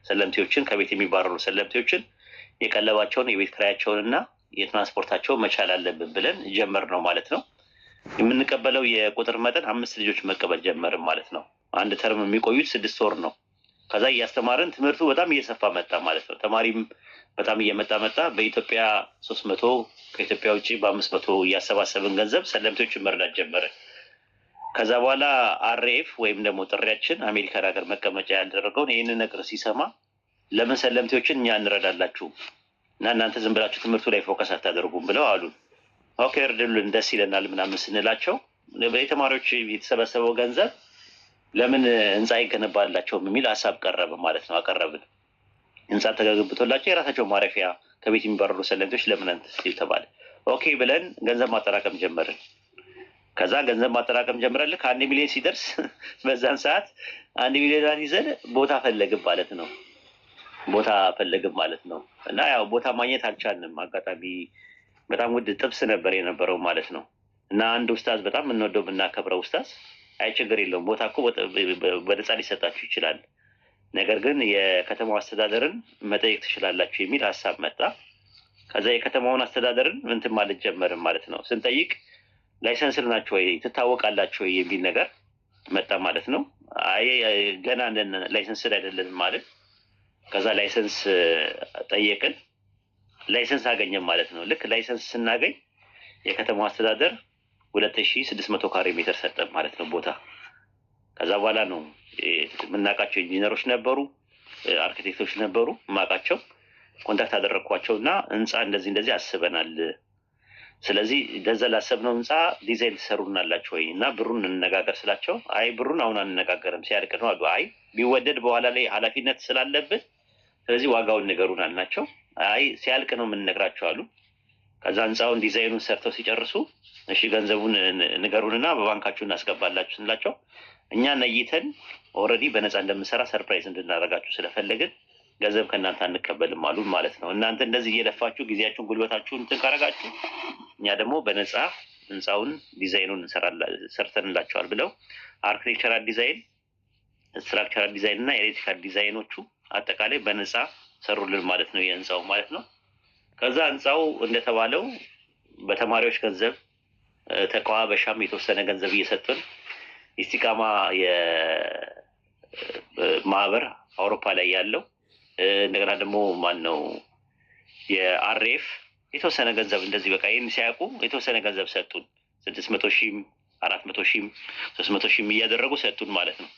ሰለምቴዎችን ከቤት የሚባረሩ ሰለምቴዎችን የቀለባቸውን የቤት ክራያቸውንና የትራንስፖርታቸውን መቻል አለብን ብለን ጀመር ነው ማለት ነው። የምንቀበለው የቁጥር መጠን 5 ልጆች መቀበል ጀመርን ማለት ነው። አንድ ተርም የሚቆዩት 6 ወር ነው። ከዛ እያስተማርን ትምህርቱ በጣም እየሰፋ መጣ ማለት ነው። ተማሪም በጣም እየመጣ መጣ። በኢትዮጵያ 300 ከኢትዮጵያ ውጪ በ500 እያሰባሰብን ገንዘብ ሰለምቴዎችን መርዳት ጀመርን። ከዛ በኋላ አርኤፍ ወይም ደግሞ ጥሪያችን አሜሪካን ሀገር መቀመጫ ያደረገውን ይህንን ነገር ሲሰማ ለምን ሰለምቴዎችን እኛ እንረዳላችሁ እና እናንተ ዝም ብላችሁ ትምህርቱ ላይ ፎከስ አታደርጉም ብለው አሉን። ኦኬ እርዱልን፣ ደስ ይለናል ምናምን ስንላቸው የተማሪዎች የተሰበሰበው ገንዘብ ለምን ህንፃ ይገነባላቸውም የሚል ሀሳብ ቀረበ ማለት ነው። አቀረብን። ህንፃ ተገንብቶላቸው የራሳቸው ማረፊያ ከቤት የሚባረሩ ሰለምቴዎች ለምን ሲል ተባለ። ኦኬ ብለን ገንዘብ ማጠራቀም ጀመርን። ከዛ ገንዘብ ማጠራቀም ጀምረን ልክ 1 ሚሊዮን ሲደርስ በዛን ሰዓት 1 ሚሊዮን ይዘን ቦታ ፈለግን ማለት ነው። ቦታ ፈለግን ማለት ነው። እና ያው ቦታ ማግኘት አልቻልንም። አጋጣሚ በጣም ውድ ጥብስ ነበር የነበረው ማለት ነው። እና አንድ ኡስታዝ በጣም የምንወደው የምናከብረው ኡስታዝ አይ ችግር የለውም ቦታ እኮ በነፃ ሊሰጣችሁ ይችላል፣ ነገር ግን የከተማው አስተዳደርን መጠየቅ ትችላላችሁ የሚል ሀሳብ መጣ። ከዛ የከተማውን አስተዳደርን እንትን ማለት ጀመርን ማለት ነው። ስንጠይቅ ላይሰንስ ናችሁ ወይ ትታወቃላችሁ ወይ የሚል ነገር መጣ ማለት ነው። አይ ገና ላይሰንስ አይደለንም ማለት። ከዛ ላይሰንስ ጠየቅን፣ ላይሰንስ አገኘን ማለት ነው። ልክ ላይሰንስ ስናገኝ የከተማው አስተዳደር 2600 ካሬ ሜትር ሰጠን ማለት ነው ቦታ። ከዛ በኋላ ነው የምናውቃቸው ኢንጂነሮች ነበሩ፣ አርኪቴክቶች ነበሩ የማውቃቸው። ኮንታክት አደረግኳቸው እና ህንፃ እንደዚህ አስበናል፣ ስለዚህ ለዛ ላሰብነው ህንፃ ዲዛይን ትሰሩናላችሁ ወይ እና ብሩን እንነጋገር ስላቸው አይ ብሩን አሁን አንነጋገርም ሲያልቅ ነው አሉ። አይ ቢወደድ በኋላ ላይ ኃላፊነት ስላለብን ስለዚህ ዋጋውን ንገሩን አልናቸው። አይ ሲያልቅ ነው የምንነግራቸው አሉ። ከዛ ህንፃውን ዲዛይኑን ሰርተው ሲጨርሱ እሺ ገንዘቡን ንገሩንና በባንካችሁ እናስገባላችሁ ስንላቸው እኛ ነይተን ኦልሬዲ በነፃ እንደምንሰራ ሰርፕራይዝ እንድናደርጋችሁ ስለፈለግን ገንዘብ ከእናንተ አንቀበልም አሉ ማለት ነው። እናንተ እንደዚህ እየለፋችሁ ጊዜያችሁን ጉልበታችሁን እንትን ካረጋችሁ እኛ ደግሞ በነፃ ህንፃውን ዲዛይኑን ሰርተንላቸዋል ብለው አርኪቴክቸራል ዲዛይን፣ ስትራክቸራል ዲዛይን እና ኤሌክትሪካል ዲዛይኖቹ አጠቃላይ በነፃ ሰሩልን ማለት ነው የህንፃው ማለት ነው። ከዛ ህንፃው እንደተባለው በተማሪዎች ገንዘብ ተቋበሻም የተወሰነ ገንዘብ እየሰጡን ኢስቲቃማ የማህበር አውሮፓ ላይ ያለው እንደገና ደግሞ ማን ነው የአርኤፍ የተወሰነ ገንዘብ እንደዚህ በቃ ይሄን ሲያውቁ የተወሰነ ገንዘብ ሰጡን። 600,000 400,000 300,000 እያደረጉ ሰጡን ማለት ነው።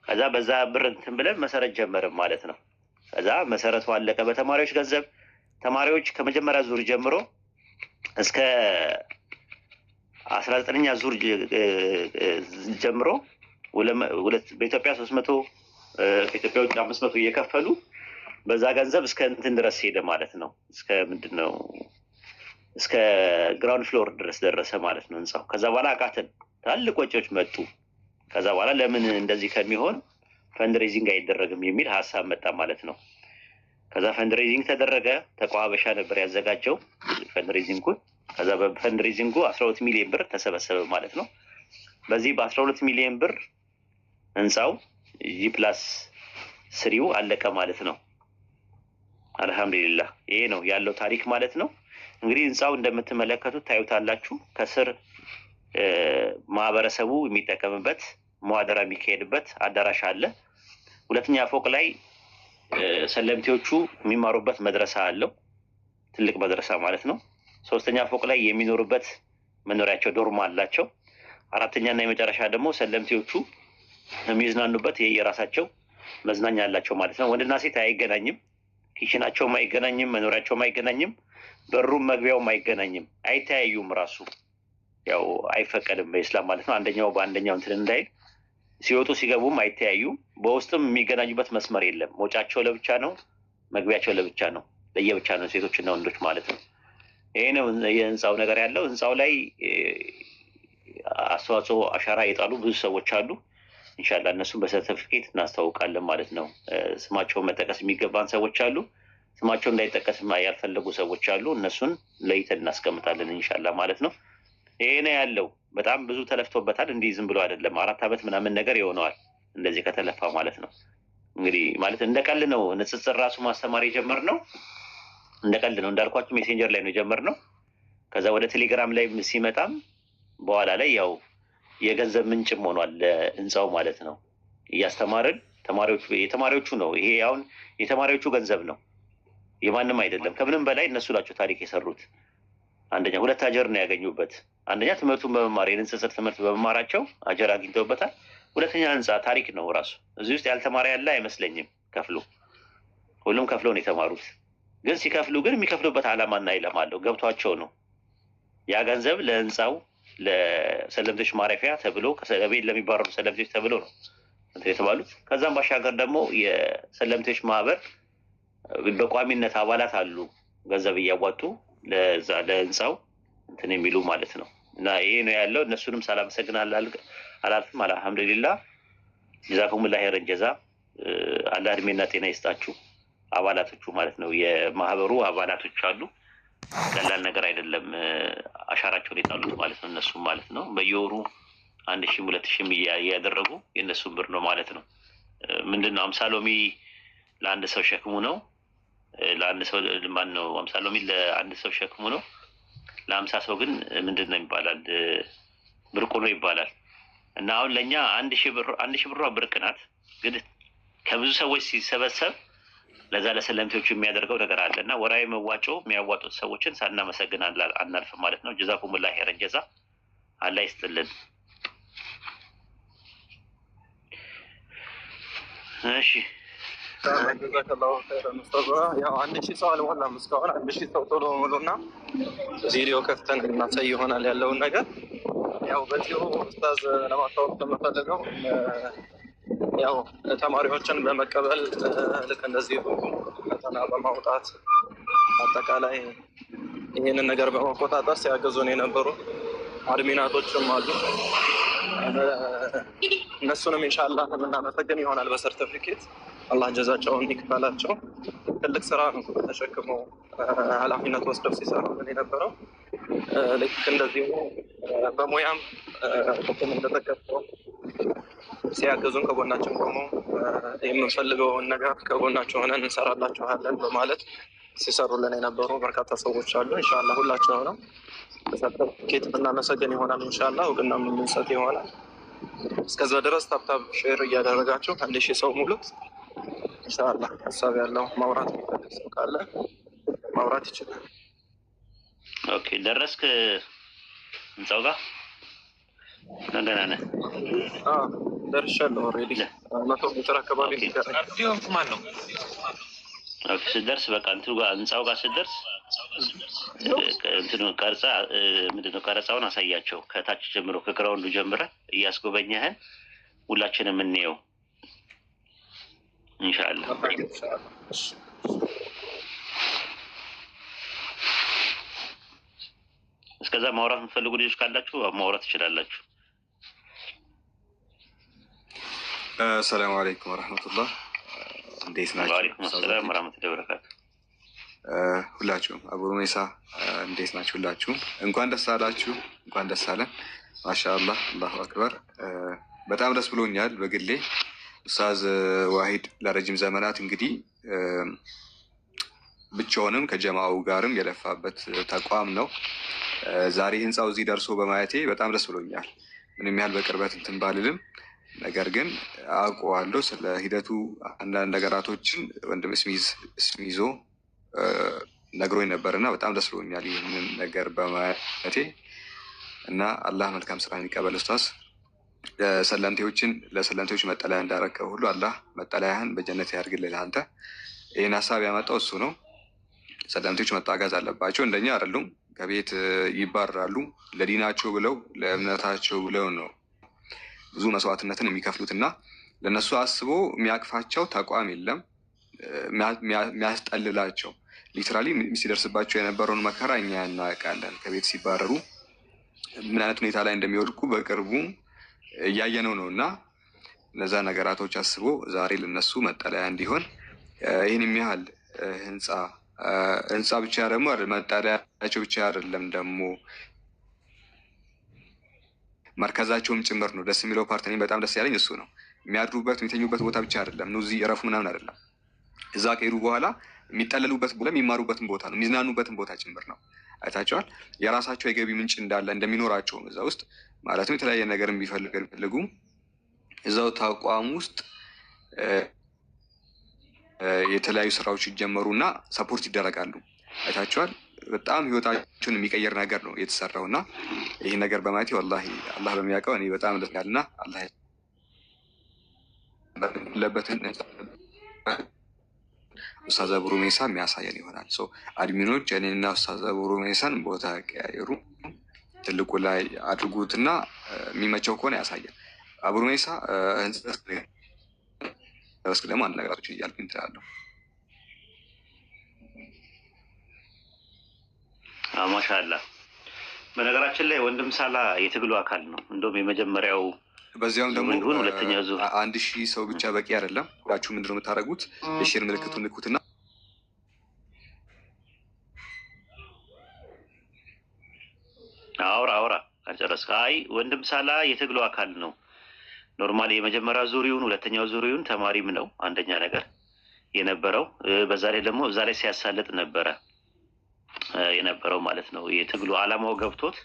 ከዛ በዛ ብር እንትን ብለን መሰረት ጀመርን ማለት ነው። ከዛ መሰረቱ አለቀ በተማሪዎች ገንዘብ። ተማሪዎች ከመጀመሪያ ዙር ጀምሮ እስከ 19ኛ ዙር ጀምሮ በኢትዮጵያ 300 ከኢትዮጵያ ውጭ 500 እየከፈሉ በዛ ገንዘብ እስከ እንትን ድረስ ሄደ ማለት ነው። እስከ ምንድነው እስከ ግራውንድ ፍሎር ድረስ ደረሰ ማለት ነው ህንፃው። ከዛ በኋላ አቃተን፣ ትልቅ ወጪዎች መጡ። ከዛ በኋላ ለምን እንደዚህ ከሚሆን ፈንድሬዚንግ አይደረግም የሚል ሀሳብ መጣ ማለት ነው። ከዛ ፈንድሬዚንግ ተደረገ። ተቋበሻ ነበር ያዘጋጀው ፈንድሬዚንጉን። ከዛ በፈንድሬዚንጉ 12 ሚሊዮን ብር ተሰበሰበ ማለት ነው። በዚህ በ12 ሚሊዮን ብር ህንፃው G+3 አለቀ ማለት ነው። አልহামዱሊላህ ይሄ ነው ያለው ታሪክ ማለት ነው። እንግዲህ ህንፃው እንደምትመለከቱት ታዩታላችሁ። ከስር ማህበረሰቡ የሚጠቀምበት ሙሐደራ የሚካሄድበት አዳራሽ አለ። ሁለተኛ ፎቅ ላይ ሰለምቴዎቹ የሚማሩበት መድረሳ አለው፣ ትልቅ መድረሳ ማለት ነው። ሶስተኛ ፎቅ ላይ የሚኖሩበት መኖሪያቸው ዶርም አላቸው። አራተኛ እና የመጨረሻ ደግሞ ሰለምቴዎቹ የሚዝናኑበት የየራሳቸው መዝናኛ አላቸው ማለት ነው። ወንድና ሴት አይገናኝም፣ ኪችናቸውም አይገናኝም፣ መኖሪያቸውም አይገናኝም፣ በሩም መግቢያውም አይገናኝም፣ አይተያዩም። ራሱ ያው አይፈቀድም በኢስላም ማለት ነው። አንደኛው በአንደኛው እንትን እንዳይል ሲወጡ ሲገቡም አይተያዩም። በውስጥም የሚገናኙበት መስመር የለም። መውጫቸው ለብቻ ነው፣ መግቢያቸው ለብቻ ነው፣ ለየብቻ ነው ሴቶችና ወንዶች ማለት ነው። ይሄ ነው የህንፃው ነገር ያለው። ህንፃው ላይ አስተዋጽኦ አሻራ የጣሉ ብዙ ሰዎች አሉ። ኢንሻአላህ እነሱን በሰርቲፊኬት እናስተዋውቃለን ማለት ነው። ስማቸውን መጠቀስ የሚገባን ሰዎች አሉ፣ ስማቸው እንዳይጠቀስ ያልፈለጉ ሰዎች አሉ። እነሱን ለይተን እናስቀምጣለን ኢንሻአላህ ማለት ነው። ይሄ ነው ያለው። በጣም ብዙ ተለፍቶበታል። እንዲህ ዝም ብሎ አይደለም። 4 ዓመት ምናምን ነገር ይሆነዋል እንደዚህ ከተለፋ ማለት ነው። እንግዲህ ማለት እንደ ቀልድ ነው ንጽጽር ራሱ ማስተማር የጀመርነው እንደ ቀልድ ነው እንዳልኳችሁ ሜሴንጀር ላይ ነው የጀመርነው። ከዛ ወደ ቴሌግራም ላይ ሲመጣም በኋላ ላይ ያው የገንዘብ ምንጭም ሆኗል ለህንፃው ማለት ነው። እያስተማርን የተማሪዎቹ ነው ይሄ አሁን የተማሪዎቹ ገንዘብ ነው የማንም አይደለም። ከምንም በላይ እነሱ ናቸው ታሪክ የሰሩት። አንደኛ ሁለት አጀር ነው ያገኙበት። አንደኛ ትምህርቱን በመማር የንጽጽር ትምህርት በመማራቸው አጀር አግኝተውበታል። ሁለተኛ ህንፃ ታሪክ ነው ራሱ። እዚህ ውስጥ ያልተማረ ያለ አይመስለኝም። ከፍሎ ሁሉም ከፍለው ነው የተማሩት። ግን ሲከፍሉ ግን የሚከፍሉበት ዓላማና ኢላማ አለው ገብቷቸው ነው። ያ ገንዘብ ለህንፃው ለሰለምቴዎች ማረፊያ ተብሎ ከቤት ለሚባረሩ ሰለምቴዎች ተብሎ ነው የተባሉት። ከዛም ባሻገር ደግሞ የሰለምቴዎች ማህበር በቋሚነት አባላት አሉ ገንዘብ እያዋጡ ለዛ ለህንፃው እንትን የሚሉ ማለት ነው። እና ይሄ ነው ያለው። እነሱንም ሳላመሰግን አላልፍም። አልሐምዱሊላህ ጀዛኩሙላህ ኸይረን ጀዛ። አላህ እድሜና ጤና ይስጣችሁ አባላቶቹ ማለት ነው። የማህበሩ አባላቶች አሉ። ቀላል ነገር አይደለም አሻራቸውን የጣሉት ማለት ነው። እነሱም ማለት ነው በየወሩ 1000 2000 እያደረጉ የእነሱን ብር ነው ማለት ነው። ምንድነው 50 ሎሚ ለአንድ ሰው ሸክሙ ነው። ለአንድ ሰው ማን ነው 50 ሎሚ ለአንድ ሰው ሸክሙ ነው። ለ50 ሰው ግን ምንድነው ይባላል ብርቁ ነው ይባላል። እና አሁን ለኛ 1000 ብሯ ብርቅ ናት። ግን ከብዙ ሰዎች ሲሰበሰብ ለዛ ለሰለምቴዎቹ የሚያደርገው ነገር አለ እና ወራዊ መዋጮ የሚያዋጡት ሰዎችን ሳናመሰግን አናልፍም ማለት ነው። ጀዛኩሙላህ ኸይረን ጀዛ። አላህ ይስጥልን። እሺ ጀዛከላሁ ኸይረን ኡስታዝ። ያው 1000 ሰው አልሞላም እስካሁን። 1000 ሰው ቶሎ ሙሉና ቪዲዮ ከፍተን እናሳይ ይሆናል ያለውን ነገር። ያው በዚሁ ኡስታዝ ለማስታወቅ የምፈልገው ያው ተማሪዎችን በመቀበል ልክ እንደዚህ ፈተና በማውጣት አጠቃላይ ይህንን ነገር በመቆጣጠር ሲያገዙን የነበሩ አድሚናቶችም አሉ። እነሱንም ኢንሻአላህ የምናመሰግን ይሆናል በሰርቲፊኬት። አላህ ጀዛቸውን ይክፈላቸው። ትልቅ ስራ ነው ተሸክመው ኃላፊነት ወስደው ሲሰሩ የነበረው። ልክ እንደዚሁ በሙያም ሁሉም እንደተከፈው ሲያገዙን ከጎናችን ቆሞ የምንፈልገውን ነገር ከጎናቸው ሆነን እንሰራላችኋለን በማለት ሲሰሩልን የነበሩ በርካታ ሰዎች አሉ። ኢንሻአላህ ሁላቸው ነው ሰርቲፊኬት እናመሰግን ይሆናል። ኢንሻአላህ እውቅና የምንሰጥ ይሆናል። እስከዛ ድረስ ታብታብ ሼር እያደረጋችሁ 1000 ሰው ሙሉት። ኢንሻአላህ ሀሳብ ያለው ማውራት የሚፈልግ ሰው ካለ ማውራት ይችላል። ኦኬ ደረስክ ህንፃው ጋር ገና ነህ? ደርሻለሁ። ኦልሬዲ 100 ሜትር አካባቢ ማን ነው? ኦኬ ስትደርስ በቃ ህንፃው ጋር ስትደርስ እንትኑ ቀርጻ ምንድነው ቀረጻውን አሳያቸው። ከታች ጀምሮ ከግራውንዱ ጀምረህ እያስጎበኘህን ሁላችንም እንየው ኢንሻአላህ። እስከዛ ማውራት የምትፈልጉ ልጆች ካላችሁ ማውራት ትችላላችሁ። ሰላም አለይኩም ወራህመቱላህ። እንዴት ናችሁ? ወአለይኩም ሰላም ወራህመቱላሂ ወበረካቱ። ሁላችሁም አቡ ሩሜሳ እንዴት ናችሁ? ሁላችሁም እንኳን ደስ አላችሁ፣ እንኳን ደስ አለን። ማሻአላህ አላሁ አክበር። በጣም ደስ ብሎኛል በግሌ። ኡስታዝ ዋሂድ ለረጅም ዘመናት እንግዲህ ብቻውንም ከጀማው ጋርም የለፋበት ተቋም ነው። ዛሬ ህንፃው እዚህ ደርሶ በማየቴ በጣም ደስ ብሎኛል። ምንም ያህል በቅርበት እንትን ባልልም ነገር ግን አውቀዋለሁ ስለ ሂደቱ አንዳንድ ነገራቶችን ወንድም እስሚዞ ነግሮኝ ነበርና በጣም ደስ ብሎኛል ይህንን ነገር በማየቴ እና አላህ መልካም ስራ የሚቀበል ኡስታዝ ለሰለምቴዎች መጠለያ እንዳረከው ሁሉ አላህ መጠለያህን በጀነት ያድርግልህ። አንተ ይህን ሀሳብ ያመጣው እሱ ነው። ሰለምቴዎች መታገዝ አለባቸው። እንደኛ አይደሉም፣ ከቤት ይባረራሉ። ለዲናቸው ብለው ለእምነታቸው ብለው ነው ብዙ መስዋዕትነትን የሚከፍሉት እና ለእነሱ አስቦ የሚያቅፋቸው ተቋም የለም የሚያስጠልላቸው። ሊትራሊ ሲደርስባቸው የነበረውን መከራ እኛ እናውቃለን። ከቤት ሲባረሩ ምን አይነት ሁኔታ ላይ እንደሚወድቁ በቅርቡ እያየነው ነው እና እነዛ ነገራቶች አስቦ ዛሬ ለነሱ መጠለያ እንዲሆን ይህን የሚያህል ህንፃ ብቻ ደግሞ መጠለያቸው ብቻ አይደለም ደግሞ መርከዛቸውም ጭምር ነው። ደስ የሚለው ፓርት እኔም በጣም ደስ ያለኝ እሱ ነው። የሚያድሩበት የሚተኙበት ቦታ ብቻ አይደለም ነው። እዚህ እረፉ ምናምን አይደለም። እዛ ከሄዱ በኋላ የሚጠለሉበት ቦታ የሚማሩበትን ቦታ ነው፣ የሚዝናኑበትን ቦታ ጭምር ነው። አይታቸዋል። የራሳቸው የገቢ ምንጭ እንዳለ እንደሚኖራቸው እዛ ውስጥ ማለት ነው። የተለያየ ነገር ቢፈልጉ እዛው ተቋም ውስጥ የተለያዩ ስራዎች ይጀመሩ እና ሰፖርት ይደረጋሉ። አይታቸዋል። በጣም ህይወታቸውን የሚቀየር ነገር ነው የተሰራው እና ይህ ነገር በማየት ወላሂ አላህ በሚያውቀው እኔ በጣም ደስ ያልና አላህ ለበትን ኡስታዝ አቡ ሩሜሳ የሚያሳየን ይሆናል። አድሚኖች እኔና ኡስታዝ አቡ ሩሜሳን ቦታ ቀያየሩ ትልቁ ላይ አድርጉትና የሚመቸው ከሆነ ያሳየን። አቡ ሩሜሳ ህንስክ ደግሞ አንድ ነገራቶች እያልኩ እንትላለሁ። ማሻአላህ። በነገራችን ላይ ወንድም ሳላ የትግሉ አካል ነው። እንደውም የመጀመሪያው በዚያም ደግሞ ሁለተኛው ዙር 1000 ሰው ብቻ በቂ አይደለም። ሁላችሁ ምንድን ነው የምታደርጉት? የሼር ምልክቱን ንኩትና አውራ አልጨረስክ? አይ ወንድም ሳላ የትግሉ አካል ነው። ኖርማሊ የመጀመሪያ ዙሪውን ሁለተኛው ዙሪውን ተማሪም ነው አንደኛ ነገር የነበረው። በዛ ላይ ደግሞ እዛ ላይ ሲያሳልጥ ነበረ የነበረው ማለት ነው። የትግሉ አላማው ገብቶት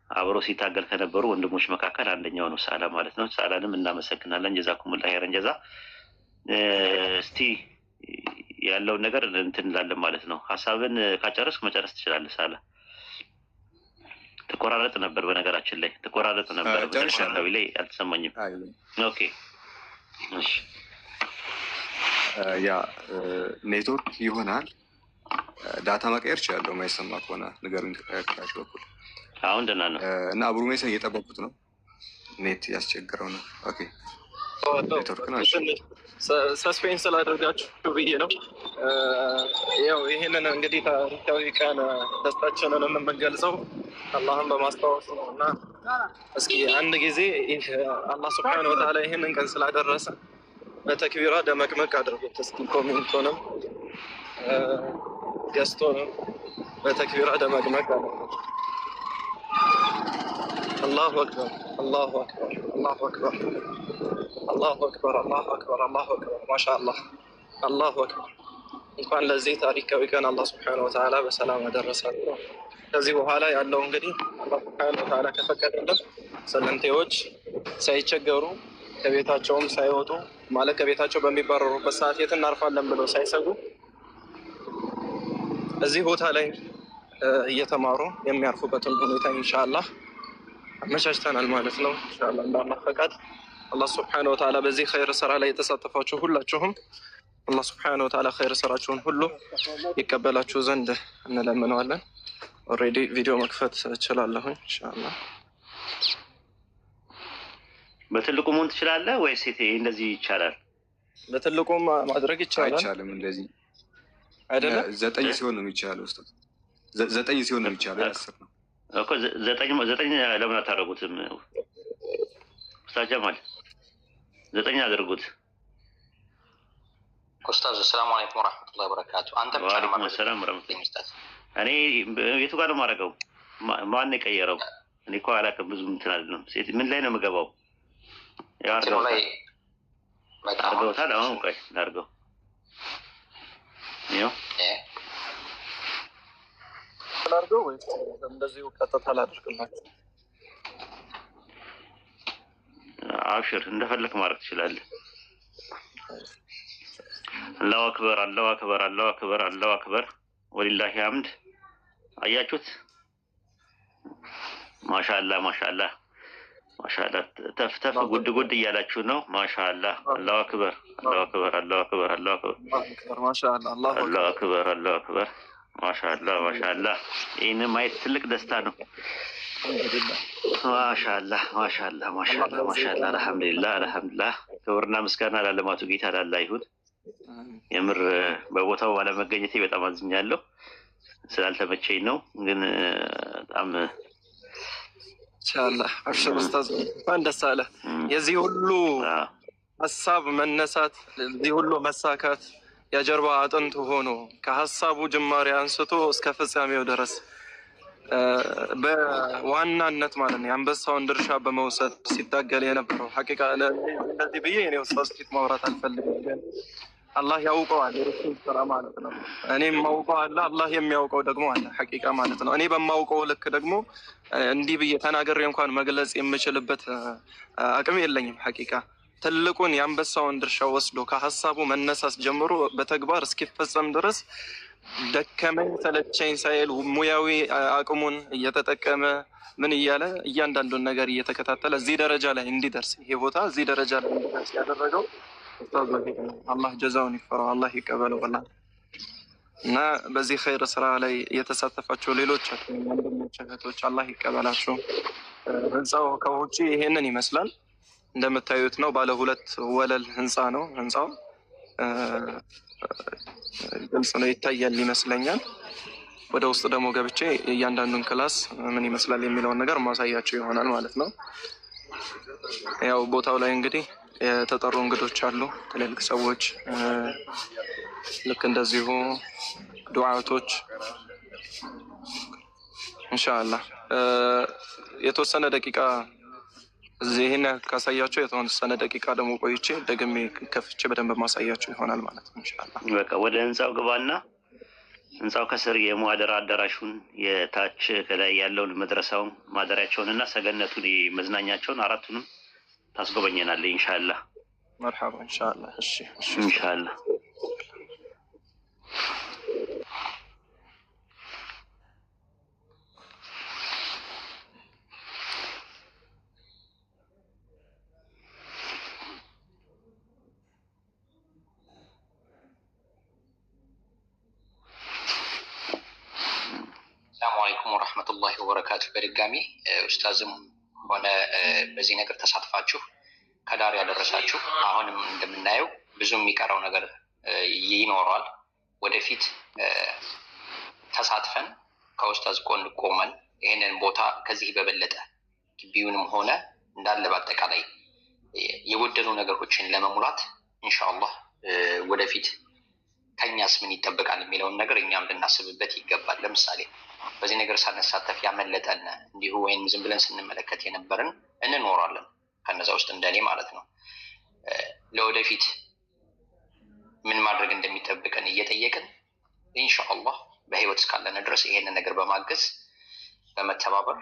አብሮ ሲታገል ከነበሩ ወንድሞች መካከል አንደኛው ነው ሳላ ማለት ነው። ሳላንም እናመሰግናለን። ጀዛኩሙላህ ኸይረን ጀዛ። እስቲ ያለውን ነገር እንትን እንላለን ማለት ነው። ሀሳብን ካጨረስክ መጨረስ ትችላለህ። ሳላ ተቆራረጥ ነበር፣ በነገራችን ላይ ተቆራረጥ ነበር። መጨረሻ አካባቢ ላይ አልተሰማኝም። ኦኬ እሺ። ያ ኔትወርክ ይሆናል። ዳታ መቀየር ይችላለሁ። የማይሰማ ከሆነ ንገሩኝ ከካሽ በኩል። አሁን ደህና ነው እና አቡ ሩሜሳ እየጠበቁት ነው። ኔት ያስቸግረው ነው። ኦኬ ኔትወርክ ነው። ሰስፔንስ ስላደርጋችሁ ብዬ ነው። ያው ይህንን እንግዲህ ታሪካዊ ቀን ደስታችንን የምንገልጸው አላህን በማስታወስ ነው እና እስኪ አንድ ጊዜ አላህ ስብሐነሁ ወተዓላ ይህንን ቀን ስላደረሰ በተክቢራ ደመቅመቅ አድርጉት። እስኪ ኮሜንቶንም ገስቶንም በተክቢራ ደመቅመቅ አድርጉት። አላሁ አክበር አላሁ አክበር አላሁ አክበር አላሁ አክበር አላሁ አክበር አላሁ አክበር። ማሻአላህ አላሁ አክበር። እንኳን ለዚህ ታሪካዊ ቀን አላህ ስብሐነሁ ወተዓላ በሰላም አደረሳችሁ። ከዚህ በኋላ ያለው እንግዲህ አላህ ስብሐነሁ ወተዓላ ከፈቀደልን ሰለምቴዎች ሳይቸገሩ ከቤታቸውም ሳይወጡ ማለት ከቤታቸው በሚባረሩበት ሰዓት የት እናርፋለን ብለው ሳይሰጉ እዚህ ቦታ ላይ እየተማሩ የሚያርፉበትን ሁኔታ ኢንሻአላህ አመቻችተናል ማለት ነው። ኢንሻአላህ እንዳላህ ፈቃድ አላህ ስብሐነሁ ወተዓላ በዚህ ኸይር ስራ ላይ የተሳተፋችሁ ሁላችሁም አላህ ስብሐነሁ ወተዓላ ኸይር ስራችሁን ሁሉ ይቀበላችሁ ዘንድ እንለምነዋለን። ኦልሬዲ ቪዲዮ መክፈት እችላለሁኝ ኢንሻአላህ። በትልቁ መሆን ትችላለህ ወይስ እንደዚህ ይቻላል? በትልቁም ማድረግ ይቻላል። አይቻልም እንደዚህ አይደለም። 9 ሲሆን ነው የሚቻለው ኡስታዝ። 9 ሲሆን ነው የሚቻለው። 10 ነው እኮ 9 ለምን አታደርጉትም ኡስታዝ ጀማል? 9 አድርጉት። ኡስታዝ ሰላም አለይኩም ወራህመቱላሂ ወበረካቱ። አንተ ብቻ ነው ማለት ሰላም ወራህመቱላሂ ኡስታዝ። እኔ የቱ ጋር ነው የማደርገው? ማን የቀየረው? እኔ እኮ አላውቅም። ብዙ እንትን አይደለም። ምን ላይ ነው የምገባው? ያው ላይ አድርገውታል። አሁን ቆይ ላድርገው። ይኸው ላድርገው ወይስ እንደዚሁ ቀጥታ ላድርግላችሁ? አብሽር እንደፈለክ ማድረግ ትችላለህ። አላሁ አክበር አላሁ አክበር አላሁ አክበር አላሁ አክበር ወሊላሂ ሐምድ። አያችሁት? ማሻአላህ ማሻአላህ ማሻአላህ። ተፍ ጉድ ጉድ እያላችሁ ነው። ማሻአላህ አላሁ አክበር አላሁ አክበር አላሁ አክበር አላሁ አክበር ማሻአላህ አላሁ አክበር አላሁ አክበር ማሻአላህ ማሻአላህ። ይህን ማየት ትልቅ ደስታ ነው። ማሻአላህ ማሻአላህ ማሻአላህ ማሻአላህ። አልሐምዱሊላህ አልሐምዱሊላህ። ክብርና ምስጋና ለዓለማቱ ጌታ ላላህ ይሁን። የምር በቦታው ባለመገኘቴ በጣም አዝኛለሁ። ስላልተመቸኝ ነው። ግን በጣም ኢንሻአላህ አብሽር ኡስታዝ እንኳን ደስ አለ። የዚህ ሁሉ ሀሳብ መነሳት፣ የዚህ ሁሉ መሳካት የጀርባ አጥንት ሆኖ ከሀሳቡ ጅማሬ አንስቶ እስከ ፍጻሜው ድረስ በዋናነት ማለት ነው የአንበሳውን ድርሻ በመውሰድ ሲታገል የነበረው ሐቂቃ እንደዚህ ብዬ እኔ ኡስታዝ ፊት ማውራት አልፈልግም፣ ግን አላህ ያውቀዋል የረሱል ስራ ማለት ነው። እኔም ማውቀው አለ፣ አላህ የሚያውቀው ደግሞ አለ ሐቂቃ ማለት ነው። እኔ በማውቀው ልክ ደግሞ እንዲህ ብዬ ተናግሬ እንኳን መግለጽ የምችልበት አቅም የለኝም ሐቂቃ። ትልቁን የአንበሳውን ድርሻ ወስዶ ከሀሳቡ መነሳት ጀምሮ በተግባር እስኪፈጸም ድረስ ደከመኝ ሰለቸኝ ሳይል ሙያዊ አቅሙን እየተጠቀመ ምን እያለ እያንዳንዱን ነገር እየተከታተለ እዚህ ደረጃ ላይ እንዲደርስ ይሄ ቦታ እዚህ ደረጃ ላይ እንዲደርስ ያደረገው ኡስታዝ ወሂድ ነው። አላህ ጀዛውን ይክፈረው፣ አላህ ይቀበለው በላ እና በዚህ ኸይር ስራ ላይ የተሳተፋቸው ሌሎች ወንድሞች እህቶች አላህ ይቀበላቸው። ህንፃው ከውጭ ይሄንን ይመስላል። እንደምታዩት ነው። ባለ 2 ወለል ህንፃ ነው። ህንፃው ግልጽ ነው፣ ይታያል ይመስለኛል። ወደ ውስጥ ደግሞ ገብቼ እያንዳንዱን ክላስ ምን ይመስላል የሚለውን ነገር ማሳያቸው ይሆናል ማለት ነው። ያው ቦታው ላይ እንግዲህ የተጠሩ እንግዶች አሉ፣ ትልልቅ ሰዎች፣ ልክ እንደዚሁ ዱዓቶች ኢንሻአላህ የተወሰነ ደቂቃ እዚህን ካሳያቸው የተወሰነ ደቂቃ ደግሞ ቆይቼ ደግሜ ከፍቼ በደንብ ማሳያቸው ይሆናል ማለት ነው ኢንሻአላህ። በቃ ወደ ህንፃው ግባና ህንፃው ከስር የሙሐደራ አዳራሹን የታች ከላይ ያለውን መድረሳውን ማደሪያቸውን እና ሰገነቱን መዝናኛቸውን አራቱንም ታስጎበኘናለህ ኢንሻአላህ። መርሐባ ኢንሻአላህ። እሺ ኢንሻአላህ። ሰላሙ አለይኩም ወረሕመቱላሂ ወበረካቱ። በድጋሚ ኡስታዝም ሆነ በዚህ ነገር ተሳትፋችሁ ከዳር ያደረሳችሁ፣ አሁንም እንደምናየው ብዙ የሚቀረው ነገር ይኖረዋል። ወደፊት ተሳትፈን ከኡስታዝ ጎን ቆመን ይህንን ቦታ ከዚህ በበለጠ ግቢውንም ሆነ እንዳለ በአጠቃላይ የጎደሉ ነገሮችን ለመሙላት ኢንሻአላህ ወደፊት ከኛስ ምን ይጠበቃል የሚለውን ነገር እኛም ልናስብበት ይገባል። ለምሳሌ በዚህ ነገር ሳንሳተፍ ያመለጠን እንዲሁ ወይም ዝም ብለን ስንመለከት የነበርን እንኖራለን፣ ከነዛ ውስጥ እንደኔ ማለት ነው። ለወደፊት ምን ማድረግ እንደሚጠብቀን እየጠየቅን ኢንሻአላህ በህይወት እስካለን ድረስ ይሄንን ነገር በማገዝ በመተባበር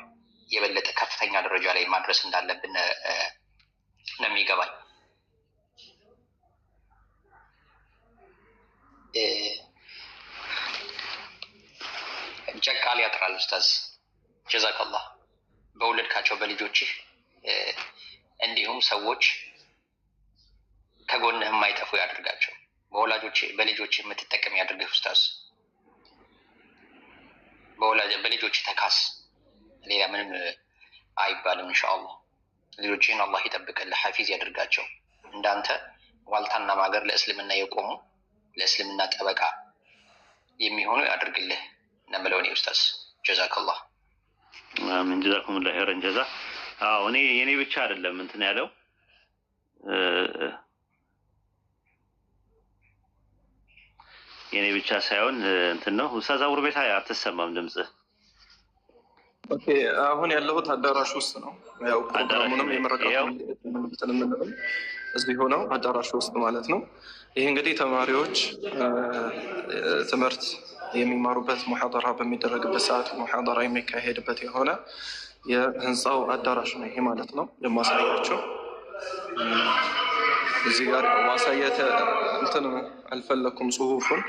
የበለጠ ከፍተኛ ደረጃ ላይ ማድረስ እንዳለብን ነው የሚገባኝ። ጀቃል ያጥራል ኡስታዝ ጀዛከላህ። በወለድካቸው በልጆችህ እንዲሁም ሰዎች ከጎንህ የማይጠፉ ያድርጋቸው። በልጆች የምትጠቀም ያድርግህ ኡስታዝ። በልጆች ተካስ፣ ሌላ ምንም አይባልም። ኢንሻአላህ ልጆችህን አላህ ይጠብቅልህ፣ ሐፊዝ ያድርጋቸው። እንዳንተ ዋልታና ማገር ለእስልምና የቆሙ ለእስልምና ጠበቃ የሚሆኑ ያድርግልህ ነምለውኔ ኡስታዝ ጀዛከላህ። አሚን ጀዛኩሙላህ ኸይረን ጀዛ። አዎ እኔ የኔ ብቻ አይደለም እንትን ያለው የኔ ብቻ ሳይሆን እንትን ነው። ኡስታዝ አውር ቤት አትሰማም ድምጽህ። ኦኬ አሁን ያለሁት አዳራሽ ውስጥ ነው። ያው ፕሮግራሙንም የመረቃቱን እዚህ ሆነው አዳራሽ ውስጥ ማለት ነው። ይህ እንግዲህ ተማሪዎች ትምህርት የሚማሩበት ሙሐደራ በሚደረግበት ሰዓት ሙሐደራ የሚካሄድበት የሆነ የህንፃው አዳራሽ ነው ይሄ ማለት ነው። የማሳያቸው እዚህ ጋር ማሳየት እንትን አልፈለኩም ጽሁፉን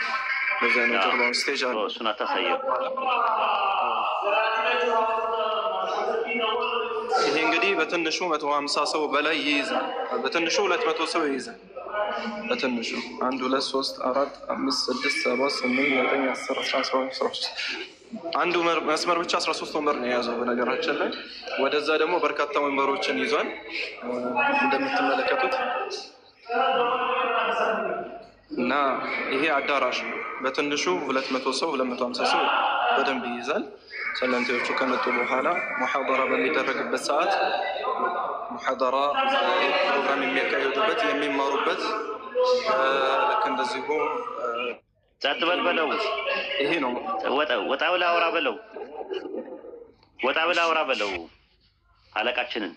በዛ ነው። ጀርባውን ስቴጅ አለ፣ እሱን አታሳየው። ይሄ እንግዲህ በትንሹ 150 ሰው በላይ ይይዛል። በትንሹ 200 ሰው ይይዛል። በትንሹ 1 2 3 4 5 6 7 8 9 10 11 12 አንዱ መስመር ብቻ 13 ወንበር ነው የያዘው በነገራችን ላይ። ወደዛ ደግሞ በርካታ ወንበሮችን ይዟል እንደምትመለከቱት። እና ይሄ አዳራሽ ነው በትንሹ 200 ሰው 250 ሰው በደንብ ይይዛል። ሰለምቴዎቹ ከመጡ በኋላ ሙሐደራ በሚደረግበት ሰዓት ሙሐደራ ፕሮግራም የሚያካሂዱበት የሚማሩበት ልክ እንደዚሁ ጸጥ በል በለው። ይሄ ነው ወጣ ብለህ አውራ በለው። ወጣ ብላ አውራ በለው አለቃችንን።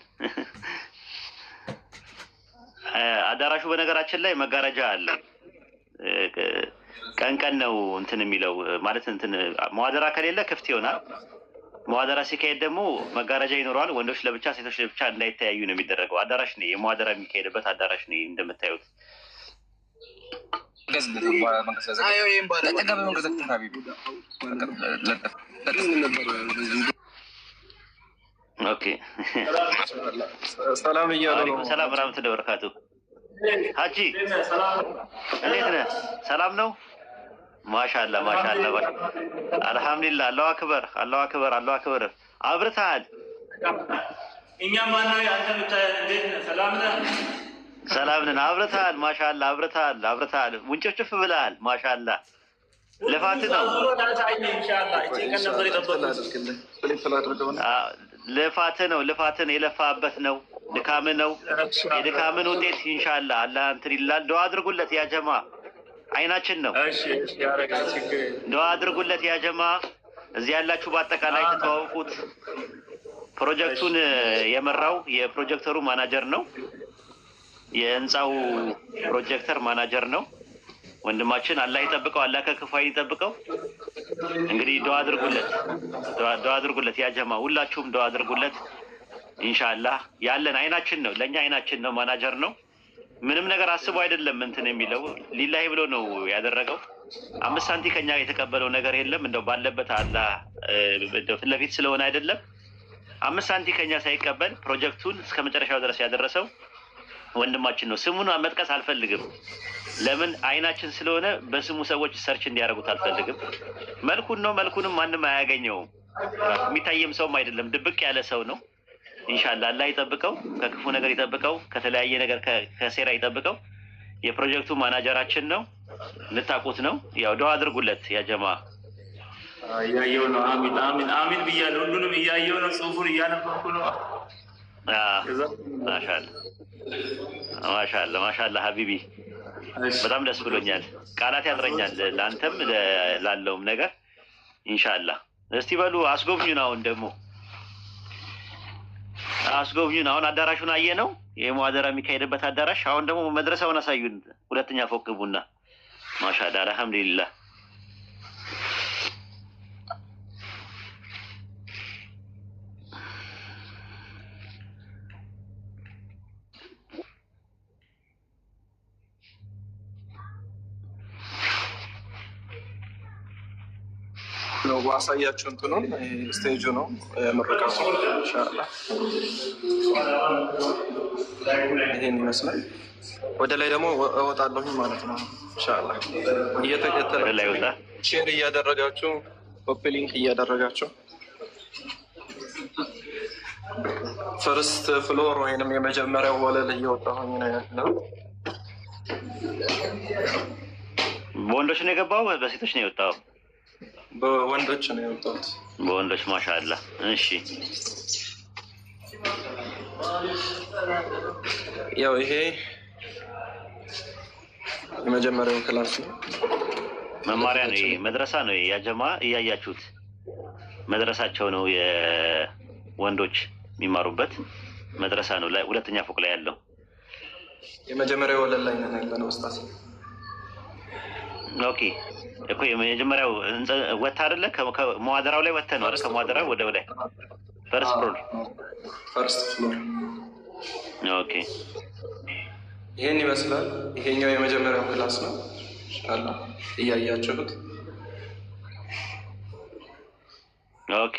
አዳራሹ በነገራችን ላይ መጋረጃ አለ። ቀን ነው እንትን የሚለው ማለት እንትን መዋደራ ከሌለ ክፍት ይሆናል። መዋደራ ሲካሄድ ደግሞ መጋረጃ ይኖረዋል። ወንዶች ለብቻ ሴቶች ለብቻ እንዳይተያዩ ነው የሚደረገው። አዳራሽ ነው የመዋደራ የሚካሄድበት አዳራሽ ነው እንደምታዩት። ኦኬ ሰላም እያሉ ነው። ሰላም ወራህመቱላሂ ወበረካቱ። ሀጂ እንዴት ነህ? ሰላም ነው? ማሻአላ ማሻአላ አልሐምዱሊላህ። አላሁ አክበር አላሁ አክበር አላሁ አክበር። አብርተሃል። እኛም ማናዊ አንተ ብቻ እንዴት ነህ? ሰላም ነህ? ሰላም ነን። አብርተሃል። ማሻአላ አብርተሃል አብርተሃል። ውንጭፍጭፍ ብለሃል። ማሻአላ ልፋት ነው። ልፋት ነው ልፋትን የለፋበት ነው። ድካም ነው። የድካምን ውጤት ኢንሻአላህ አላህ እንትን ይላል። ዱዓ አድርጉለት ያ ጀማ። አይናችን ነው። ዱዓ አድርጉለት ያ ጀማ። እዚህ ያላችሁ በአጠቃላይ ተተዋወቁት። ፕሮጀክቱን የመራው የፕሮጀክተሩ ማናጀር ነው። የህንፃው ፕሮጀክተር ማናጀር ነው ወንድማችን። አላህ ይጠብቀው። አላህ ከክፉ ይጠብቀው። እንግዲህ ዱዓ አድርጉለት፣ ዱዓ አድርጉለት ያ ጀማ። ሁላችሁም ዱዓ አድርጉለት ኢንሻአላህ። ያለን አይናችን ነው፣ ለኛ አይናችን ነው። ማናጀር ነው። ምንም ነገር አስቦ አይደለም እንትን የሚለው ሊላሂ ብሎ ነው ያደረገው። 5 ሳንቲም ከኛ የተቀበለው ነገር የለም። እንደው ባለበት አላህ ፊት ለፊት ስለሆነ አይደለም 5 ሳንቲም ከኛ ሳይቀበል ፕሮጀክቱን እስከ መጨረሻው ድረስ ያደረሰው ወንድማችን ነው። ስሙን መጥቀስ አልፈልግም። ለምን አይናችን ስለሆነ በስሙ ሰዎች ሰርች እንዲያደርጉት አልፈልግም። መልኩን ነው፣ መልኩንም ማንም አያገኘውም። የሚታየም ሰውም አይደለም፣ ድብቅ ያለ ሰው ነው። ኢንሻአላህ አላህ ይጠብቀው፣ ከክፉ ነገር ይጠብቀው፣ ከተለያየ ነገር ከሴራ ይጠብቀው። የፕሮጀክቱ ማናጀራችን ነው፣ ልታቁት ነው። ያው ዱዓ አድርጉለት ያ ጀማ። እያየሁ ነው። አሚን አሚን አሚን ብያለሁ። ሁሉንም እያየሁ ነው። ጽሁፉን እያነበብኩ ነው። ማሻአላህ ማሻአላህ ማሻአላህ ሀቢቢ በጣም ደስ ብሎኛል። ቃላት ያጥረኛል ለአንተም ላለውም ነገር ኢንሻአላህ። እስቲ በሉ አስጎብኙን። አሁን ደግሞ አስጎብኙን። አሁን አዳራሹን አየ ነው የሙሐደራ የሚካሄድበት አዳራሽ። አሁን ደግሞ መድረሳውን አሳዩን። 2ኛ ፎቅ ግቡና። ማሻአላህ አልሐምዱሊላህ። ነው አሳያችሁ። እንትኑን ስቴጁ ነው ምርቃቱ ኢንሻአላህ። ይሄን ይመስላል። ወደ ላይ ደግሞ እወጣለሁ ማለት ነው ኢንሻአላህ። እየተከተለ ላይ ወጣ። ሼር እያደረጋችሁ ኮፒ ሊንክ እያደረጋችሁ ፈርስት ፍሎር ወይንም የመጀመሪያው ወለል እየወጣሁኝ ነው ያለው። በወንዶች ነው የገባው በሴቶች ነው የወጣው? በወንዶች ነው የወጣሁት። በወንዶች ማሻአላህ። እሺ ያው ይሄ የመጀመሪያው ክላስ ነው፣ መማሪያ ነው፣ መድረሳ ነው። ያ ጀማ እያያችሁት መድረሳቸው ነው፣ የወንዶች የሚማሩበት መድረሳ ነው። 2ኛ ፎቅ ላይ ያለው የመጀመሪያው ወለል ላይ ነው ያለነው ኡስታዝ። ኦኬ እኮ የመጀመሪያው ወጣ አይደለ? ከሙሐደራው ላይ ወጣ ነው አይደል? ከሙሐደራው ወደ ላይ ፈርስት ፍሎር። ኦኬ ይሄን ይመስላል። ይሄኛው የመጀመሪያው ክላስ ነው ኢንሻአላህ እያያችሁት። ኦኬ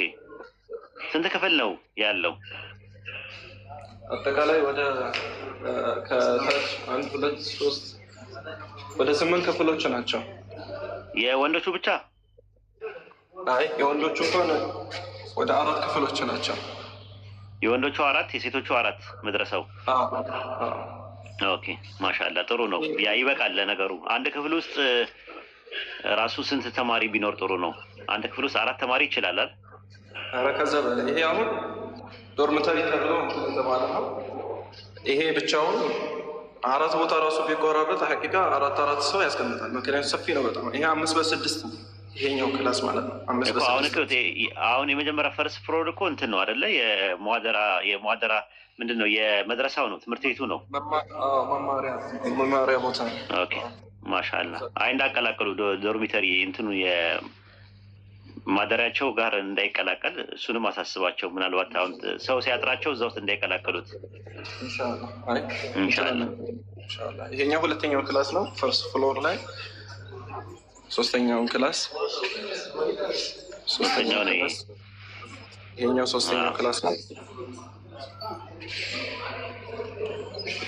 ስንት ክፍል ነው ያለው? አጠቃላይ ወደ ከታች 1 2 3 ወደ 8 ክፍሎች ናቸው። የወንዶቹ ብቻ? አይ የወንዶቹ እንኳን ወደ 4 ክፍሎች ናቸው። የወንዶቹ 4 የሴቶቹ 4 መድረሳው። ኦኬ ማሻአላህ ጥሩ ነው። ያ ይበቃል ለነገሩ። አንድ ክፍል ውስጥ ራሱ ስንት ተማሪ ቢኖር ጥሩ ነው? አንድ ክፍል ውስጥ 4 ተማሪ ይችላል አይደል? ኧረ ከዛ በላይ። ይሄ አሁን ዶርምተሪ ተብሎ እንትን ተባለ ነው። ይሄ ብቻውን 4 ቦታ ራሱ ቢቆራረጥ ሐቂቃ 4 ሰው ያስቀምጣል። ምክንያቱም ሰፊ ነው በጣም። ይሄ 5 በ6 ነው ይሄኛው ክላስ ማለት ነው። አሁን የመጀመሪያ ፈርስ ፍሎር እኮ እንትን ነው አይደለ? የሙሐደራ ምንድን ነው የመድረሳው ነው ትምህርት ቤቱ ነው መማሪያ ቦታ ነው። ኦኬ ማሻአላ። አይ እንዳቀላቀሉ ዶርሚተሪ እንትኑ የማደሪያቸው ጋር እንዳይቀላቀል እሱንም አሳስባቸው። ምናልባት አሁን ሰው ሲያጥራቸው እዛ ውስጥ እንዳይቀላቀሉት ኢንሻአላህ። ይሄኛው ሁለተኛው ክላስ ነው ፈርስ ፍሎር ላይ። ሶስተኛውን ክላስ ሶስተኛው ነው ይሄኛው ሶስተኛው ክላስ ነው።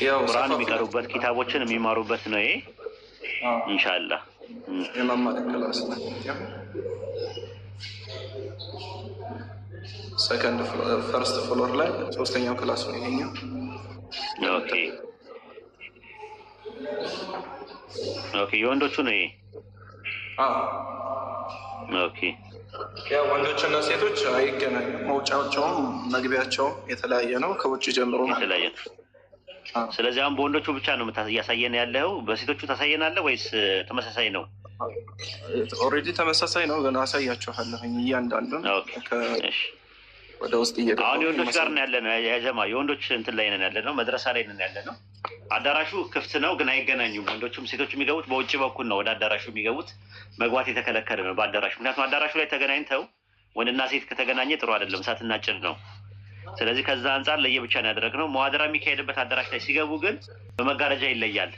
ያው ቁርአን የሚቀሩበት ኪታቦችን የሚማሩበት ነው ይሄ ኢንሻአላህ። የመማሪያ ክላስ ነው። ሰከንድ ፈርስት ፍሎር ላይ ሶስተኛው ክላስ ነው ይሄኛው። ኦኬ የወንዶቹ ነው ይሄ። ኦኬ ያው ወንዶችና ሴቶች አይገናኙም። መውጫቸውም መግቢያቸውም የተለያየ ነው ከውጭ ጀምሮ የተለያየ ነው። ስለዚህ አሁን በወንዶቹ ብቻ ነው እያሳየን ያለው፣ በሴቶቹ ታሳየናለህ ወይስ ተመሳሳይ ነው? ኦልሬዲ ተመሳሳይ ነው፣ ግን አሳያችኋለሁ እያንዳንዱን ወደ ውስጥ እየገባ። አሁን የወንዶች ጋር ነው ያለ ነው ያጀማ፣ የወንዶች እንትን ላይ ነን ያለ ነው፣ መድረሳ ላይ ነን ያለ ነው። አዳራሹ ክፍት ነው ግን አይገናኙም። ወንዶቹም ሴቶች የሚገቡት በውጭ በኩል ነው። ወደ አዳራሹ የሚገቡት መግባት የተከለከለ ነው በአዳራሹ። ምክንያቱም አዳራሹ ላይ ተገናኝተው ወንድና ሴት ከተገናኘ ጥሩ አይደለም፣ እሳትና ጭድ ነው። ስለዚህ ከዛ አንጻር ለየብቻ ነው ያደረግነው። ሙሐደራ የሚካሄድበት አዳራሽ ላይ ሲገቡ ግን በመጋረጃ ይለያል።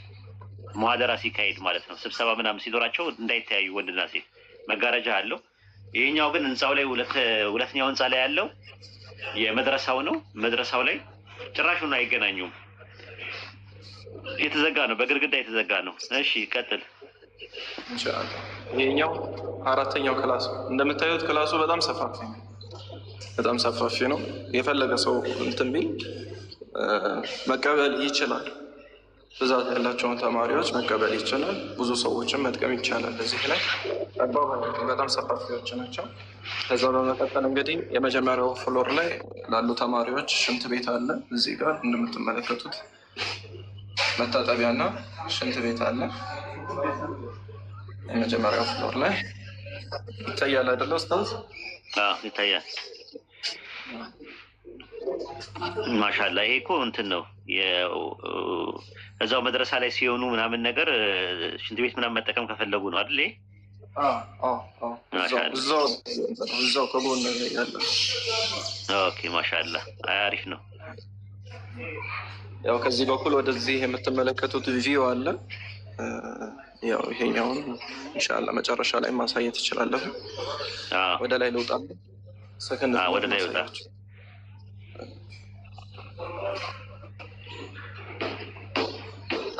ሙሐደራ ሲካሄድ ማለት ነው፣ ስብሰባ ምናምን ሲኖራቸው እንዳይተያዩ ወንድና ሴት መጋረጃ አለው። ይሄኛው ግን ህንፃው ላይ ሁለተኛው ህንፃ ላይ ያለው የመድረሳው ነው። መድረሳው ላይ ጭራሹን አይገናኙም፣ የተዘጋ ነው፣ በግድግዳ የተዘጋ ነው። እሺ ቀጥል ኢንሻአላህ። ይሄኛው አራተኛው ክላስ ነው። እንደምታዩት ክላሱ በጣም ሰፋፊ ነው። የፈለገ ሰው እንትን ቢል መቀበል ይችላል። ብዛት ያላቸውን ተማሪዎች መቀበል ይችላል። ብዙ ሰዎችን መጥቀም ይቻላል። እዚህ ላይ በጣም ሰፋፊዎች ናቸው። ከዛ በመቀጠል እንግዲህ የመጀመሪያው ፍሎር ላይ ላሉ ተማሪዎች ሽንት ቤት አለ። እዚህ ጋር እንደምትመለከቱት መታጠቢያና ሽንት ቤት አለ። የመጀመሪያው ፍሎር ላይ ይታያል አይደለ ኡስታዝ? ይታያል። ማሻአላ። ይሄ እኮ እንትን ነው እዛው መድረሳ ላይ ሲሆኑ ምናምን ነገር ሽንት ቤት ምናምን መጠቀም ከፈለጉ ነው አይደል? እዛው ከጎን ያለ። ኦኬ ማሻአላ፣ አሪፍ ነው። ያው ከዚህ በኩል ወደዚህ የምትመለከቱት ቪው አለ። ያው ይሄኛውን ኢንሻአላህ መጨረሻ ላይ ማሳየት እችላለሁ። ወደ ላይ ልውጣ። ሰከንድ ወደ ላይ ልውጣ።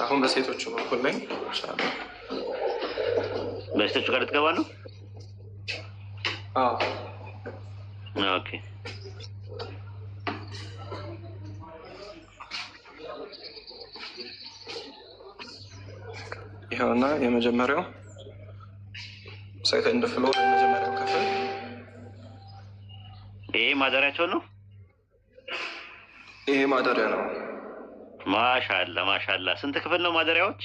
አሁን በሴቶቹ በኩል ላይ ኢንሻአላህ በሴቶቹ ጋር ልትገባ ነው? ኦኬ ይኸውና የመጀመሪያው ሰከንድ ፍሎር የመጀመሪያው ክፍል። ይሄ ማደሪያቸው ነው። ይሄ ማደሪያ ነው። ማሻአላ ማሻአላ። ስንት ክፍል ነው ማደሪያዎች?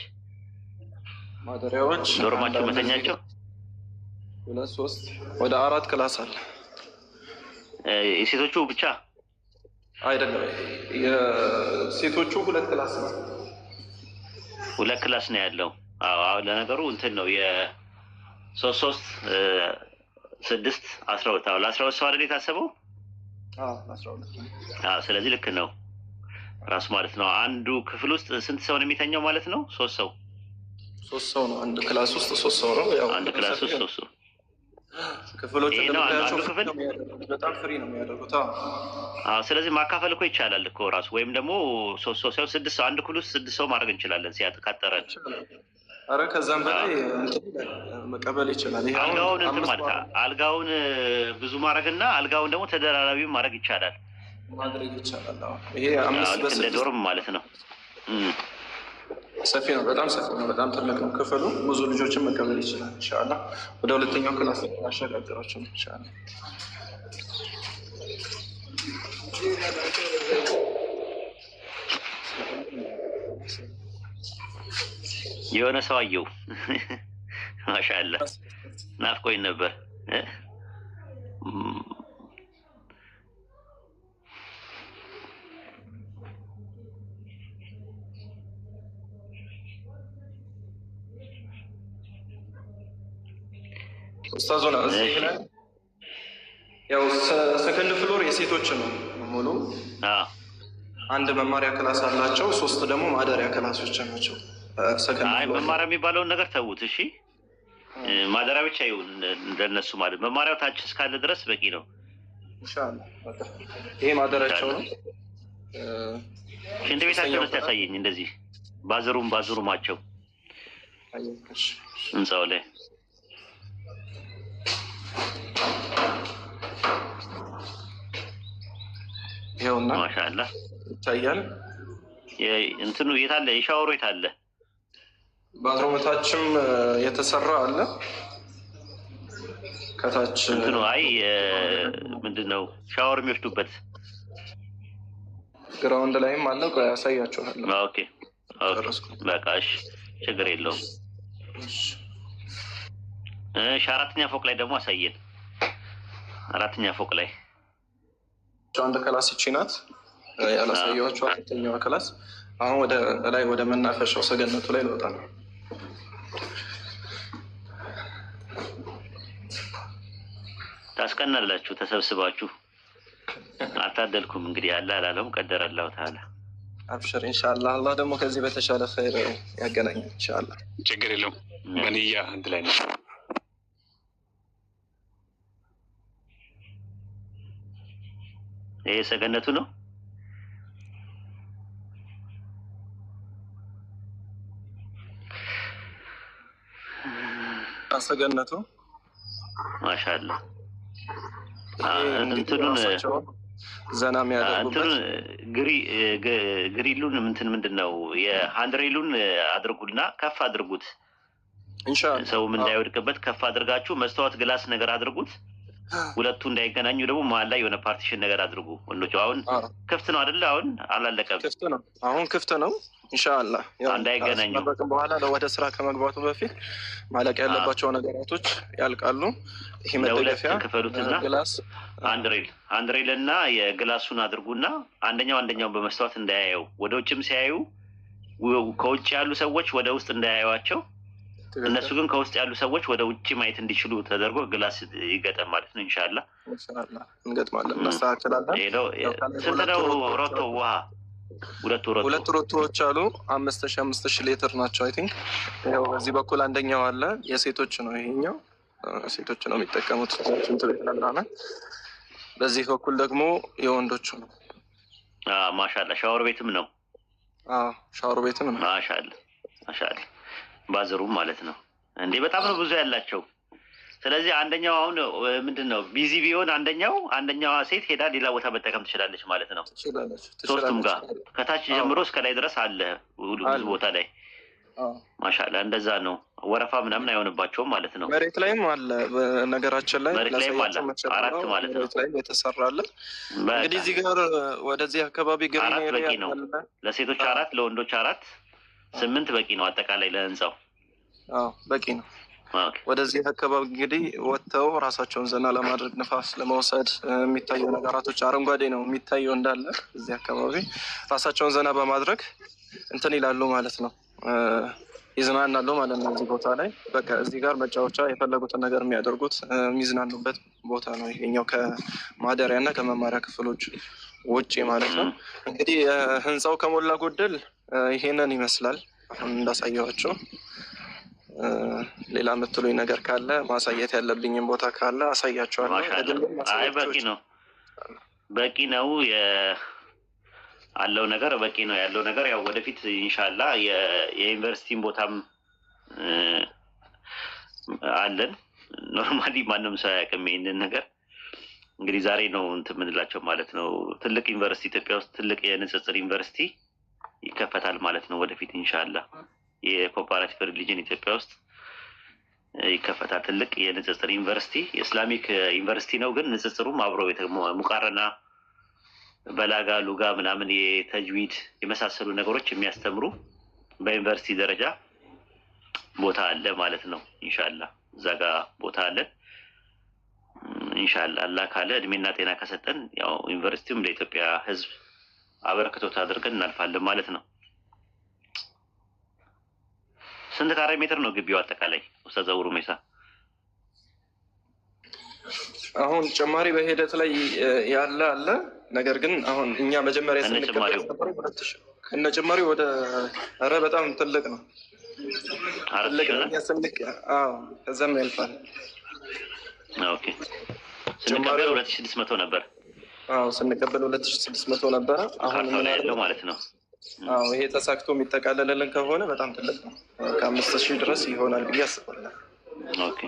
ዶርማቸው መተኛቸው 2 3 ወደ 4 ክላስ አለ። የሴቶቹ ብቻ አይደለም፣ የሴቶቹ 2 ክላስ ነው። 2 ክላስ ነው ያለው። አዎ ለነገሩ እንትን ነው የ3 6 12 ለ12 ሰው አይደል የታሰበው? 12። ስለዚህ ልክ ነው ራሱ ማለት ነው። አንዱ ክፍል ውስጥ ስንት ሰው ነው የሚተኛው ማለት ነው? 3 ሰው። 3 ሰው ነው አንድ ክላስ ውስጥ 3 ሰው ነው። ያው አንድ ክላስ ውስጥ 3 ሰው። ክፍሎቹ እንደምታያቸው ክፍል በጣም ፍሪ ነው የሚያደርጉት። ስለዚህ ማካፈል እኮ ይቻላል እኮ ራሱ፣ ወይም ደግሞ 3 ሰው ሳይሆን 6 ሰው አንድ ክፍል ውስጥ 6 ሰው ማድረግ እንችላለን ካጠረን። አረ ከዛም በላይ መቀበል ይችላል። ይሄ አልጋውን እንትን ማለት አልጋውን ብዙ ማድረግና አልጋውን ደግሞ ተደራራቢ ማድረግ ይቻላል። ይሄ 5 በ6 እንደ ዶርም ማለት ነው። ሰፊ ነው፣ በጣም ሰፊ ነው፣ በጣም ትልቅ ነው ክፍሉ። ብዙ ልጆችን መቀበል ይችላል። ኢንሻአላህ ወደ ሁለተኛው ክላስ አሸጋግራችሁ ኢንሻአላህ። የሆነ ሰው አየው ማሻአላ ናፍቆኝ ነበር። ኡስታዙና እዚህ ላይ ያው ሰከንድ ፍሎር የሴቶች ነው ሙሉ። አንድ መማሪያ ክላስ አላቸው፣ 3 ደግሞ ማደሪያ ክላሶች ናቸው። አይ መማሪያ የሚባለውን ነገር ተውት እሺ። ማደሪያ ብቻ ይሁን እንደነሱ ማለት መማሪያው ታች እስካለ ድረስ በቂ ነው ኢንሻአላህ። ይሄ ማደሪያቸው ነው። ሽንት ቤታቸውን እስኪ ያሳየኝ እንደዚህ ባዝሩማቸው ህንጻው ላይ ይኸውና ማሻአላ ይታያል። እንትኑ የት አለ? የሻወሩ የት አለ? ባዝሩምታችም የተሰራ አለ ከታች እንትኑ አይ ምንድነው ሻወር የሚወስዱበት ግራውንድ ላይም አለ። ቆይ ያሳያችኋለሁ። ኦኬ በቃ እሺ፣ ችግር የለውም። እሺ 4ኛ ፎቅ ላይ ደግሞ አሳየን። 4ኛ ፎቅ ላይ አንድ ክላስ ይቺ ናት ያላሳየኋቸው። 4ኛዋ ክላስ አሁን ወደ ላይ ወደ መናፈሻው ሰገነቱ ላይ ልወጣ ነው። ታስቀናላችሁ ተሰብስባችሁ። አታደልኩም እንግዲህ አለ አላለውም ቀደረ አላሁ ተዓላ። አብሽር ኢንሻአላህ። አላህ ደግሞ ከዚህ በተሻለ ኸይር ያገናኛል ኢንሻአላህ። ችግር የለውም። በንያ አንድ ላይ ነው። ይሄ ሰገነቱ ነው። ሰገነቱ ማሻአላ እንትኑን ዘና የሚያደርጉበት ግሪሉን ምንድነው የሃንድሬሉን አድርጉና ከፍ አድርጉት ኢንሻአላህ። ሰውም እንዳይወድቅበት ከፍ አድርጋችሁ መስታወት ግላስ ነገር አድርጉት። ሁለቱ እንዳይገናኙ ደግሞ መሀል ላይ የሆነ ፓርቲሽን ነገር አድርጉ። ወንዶች አሁን ክፍት ነው አይደለ? አሁን አላለቀም። ክፍት ነው፣ አሁን ክፍት ነው ኢንሻአላህ። ያው እንዳይገናኙ በኋላ ወደ ስራ ከመግባቱ በፊት ማለቅ ያለባቸው ነገራቶች ያልቃሉ። ይሄ መደገፊያ ክፈሉትና ግላስ አንድሬል እና የግላሱን አድርጉና አንደኛውን በመስታወት እንዳያየው፣ ወደ ውጭም ሲያዩ ከውጭ ያሉ ሰዎች ወደ ውስጥ እንዳያዩዋቸው፣ እነሱ ግን ከውስጥ ያሉ ሰዎች ወደ ውጭ ማየት እንዲችሉ ተደርጎ ግላስ ይገጠም ማለት ነው። ኢንሻአላህ እንገጥማለን፣ እናስተካክላለን። ስንት ነው ሮቶ ውሃ? ሁለት ሮቶዎች አሉ። 5000 ሊትር ናቸው። አይ ቲንክ ያው በዚህ በኩል አንደኛው አለ የሴቶች ነው። ይሄኛው ሴቶች ነው የሚጠቀሙት ሽንት ቤት ለምናምን። በዚህ በኩል ደግሞ የወንዶቹ ነው። ማሻአላ ሻወር ቤትም ነው። ሻወር ቤትም ነው። ማሻአላ ባዝሩም ማለት ነው እንዴ! በጣም ነው ብዙ ያላቸው። ስለዚህ አንደኛው አሁን ምንድነው ቢዚ ቢሆን አንደኛዋ ሴት ሄዳ ሌላ ቦታ መጠቀም ትችላለች ማለት ነው። ሶስቱም ጋር ከታች ጀምሮ እስከ ላይ ድረስ አለ ብዙ ቦታ ላይ። ማሻአላ እንደዛ ነው። ወረፋ ምናምን አይሆንባቸውም ማለት ነው። መሬት ላይም አለ በነገራችን ላይ መሬት ላይም አለ 4 ማለት ነው። መሬት ላይ የተሰራ አለ። እንግዲህ እዚህ ጋር ወደዚህ አካባቢ ግሪን በቂ ነው። ለሴቶች 4 ለወንዶች 4 8 በቂ ነው አጠቃላይ ለህንጻው። በቂ ነው። ወደዚህ አካባቢ እንግዲህ ወጥተው ራሳቸውን ዘና ለማድረግ ንፋስ ለመውሰድ የሚታዩ ነገራቶች አረንጓዴ ነው የሚታየው እንዳለ እዚህ አካባቢ ራሳቸውን ዘና በማድረግ እንትን ይላሉ ማለት ነው፣ ይዝናናሉ ማለት ነው። እዚህ ቦታ ላይ በቃ እዚህ ጋር መጫወቻ የፈለጉትን ነገር የሚያደርጉት የሚዝናኑበት ቦታ ነው ይሄኛው ከማደሪያ እና ከመማሪያ ክፍሎች ውጭ ማለት ነው። እንግዲህ ህንፃው ከሞላ ጎደል ይሄንን ይመስላል። አሁን እንዳሳየኋቸው ሌላ የምትሉኝ ነገር ካለ ማሳየት ያለብኝም ቦታ ካለ አሳያቸዋለሁ። በቂ ነው አለው ነገር በቂ ነው ያለው ነገር ያው ወደፊት ኢንሻአላህ የዩኒቨርሲቲን ቦታም አለን። ኖርማሊ ማንም ሰው አያውቅም ይሄንን ነገር። እንግዲህ ዛሬ ነው እንትን የምንላቸው ማለት ነው። ትልቅ ዩኒቨርሲቲ ኢትዮጵያ ውስጥ ትልቅ የንጽጽር ዩኒቨርሲቲ ይከፈታል ማለት ነው ወደፊት ኢንሻአላህ። የኮምፓራቲቭ ሪሊጅን ኢትዮጵያ ውስጥ ይከፈታል ትልቅ የንጽጽር ዩኒቨርሲቲ። የእስላሚክ ዩኒቨርሲቲ ነው ግን ንጽጽሩም አብሮ ሙቃረና በላጋ ሉጋ ምናምን የተጅዊድ የመሳሰሉ ነገሮች የሚያስተምሩ በዩኒቨርሲቲ ደረጃ ቦታ አለ ማለት ነው። ኢንሻአላህ እዛ ጋር ቦታ አለ። ኢንሻአላህ አላህ ካለ እድሜና ጤና ከሰጠን ያው ዩኒቨርሲቲውም ለኢትዮጵያ ሕዝብ አበረክቶት አድርገን እናልፋለን ማለት ነው። ስንት ካሬ ሜትር ነው ግቢው አጠቃላይ ኡስታዝ አቡ ሩሜሳ? አሁን ጭማሪ በሂደት ላይ ያለ አለ። ነገር ግን አሁን እኛ መጀመሪያ ስንቀበል ከነ ጭማሪው ወደ ኧረ በጣም ትልቅ ነው። ትልቅ ከዛም ያልፋል። ኦኬ ስንቀበል 2600 ነበር። ስንቀበል 2600 ነበረ። አሁን ምን ያለው ማለት ነው? ይሄ ተሳክቶ የሚጠቃለልልን ከሆነ በጣም ትልቅ ነው። ከ5000 ድረስ ይሆናል ብዬ አስባለሁ። ኦኬ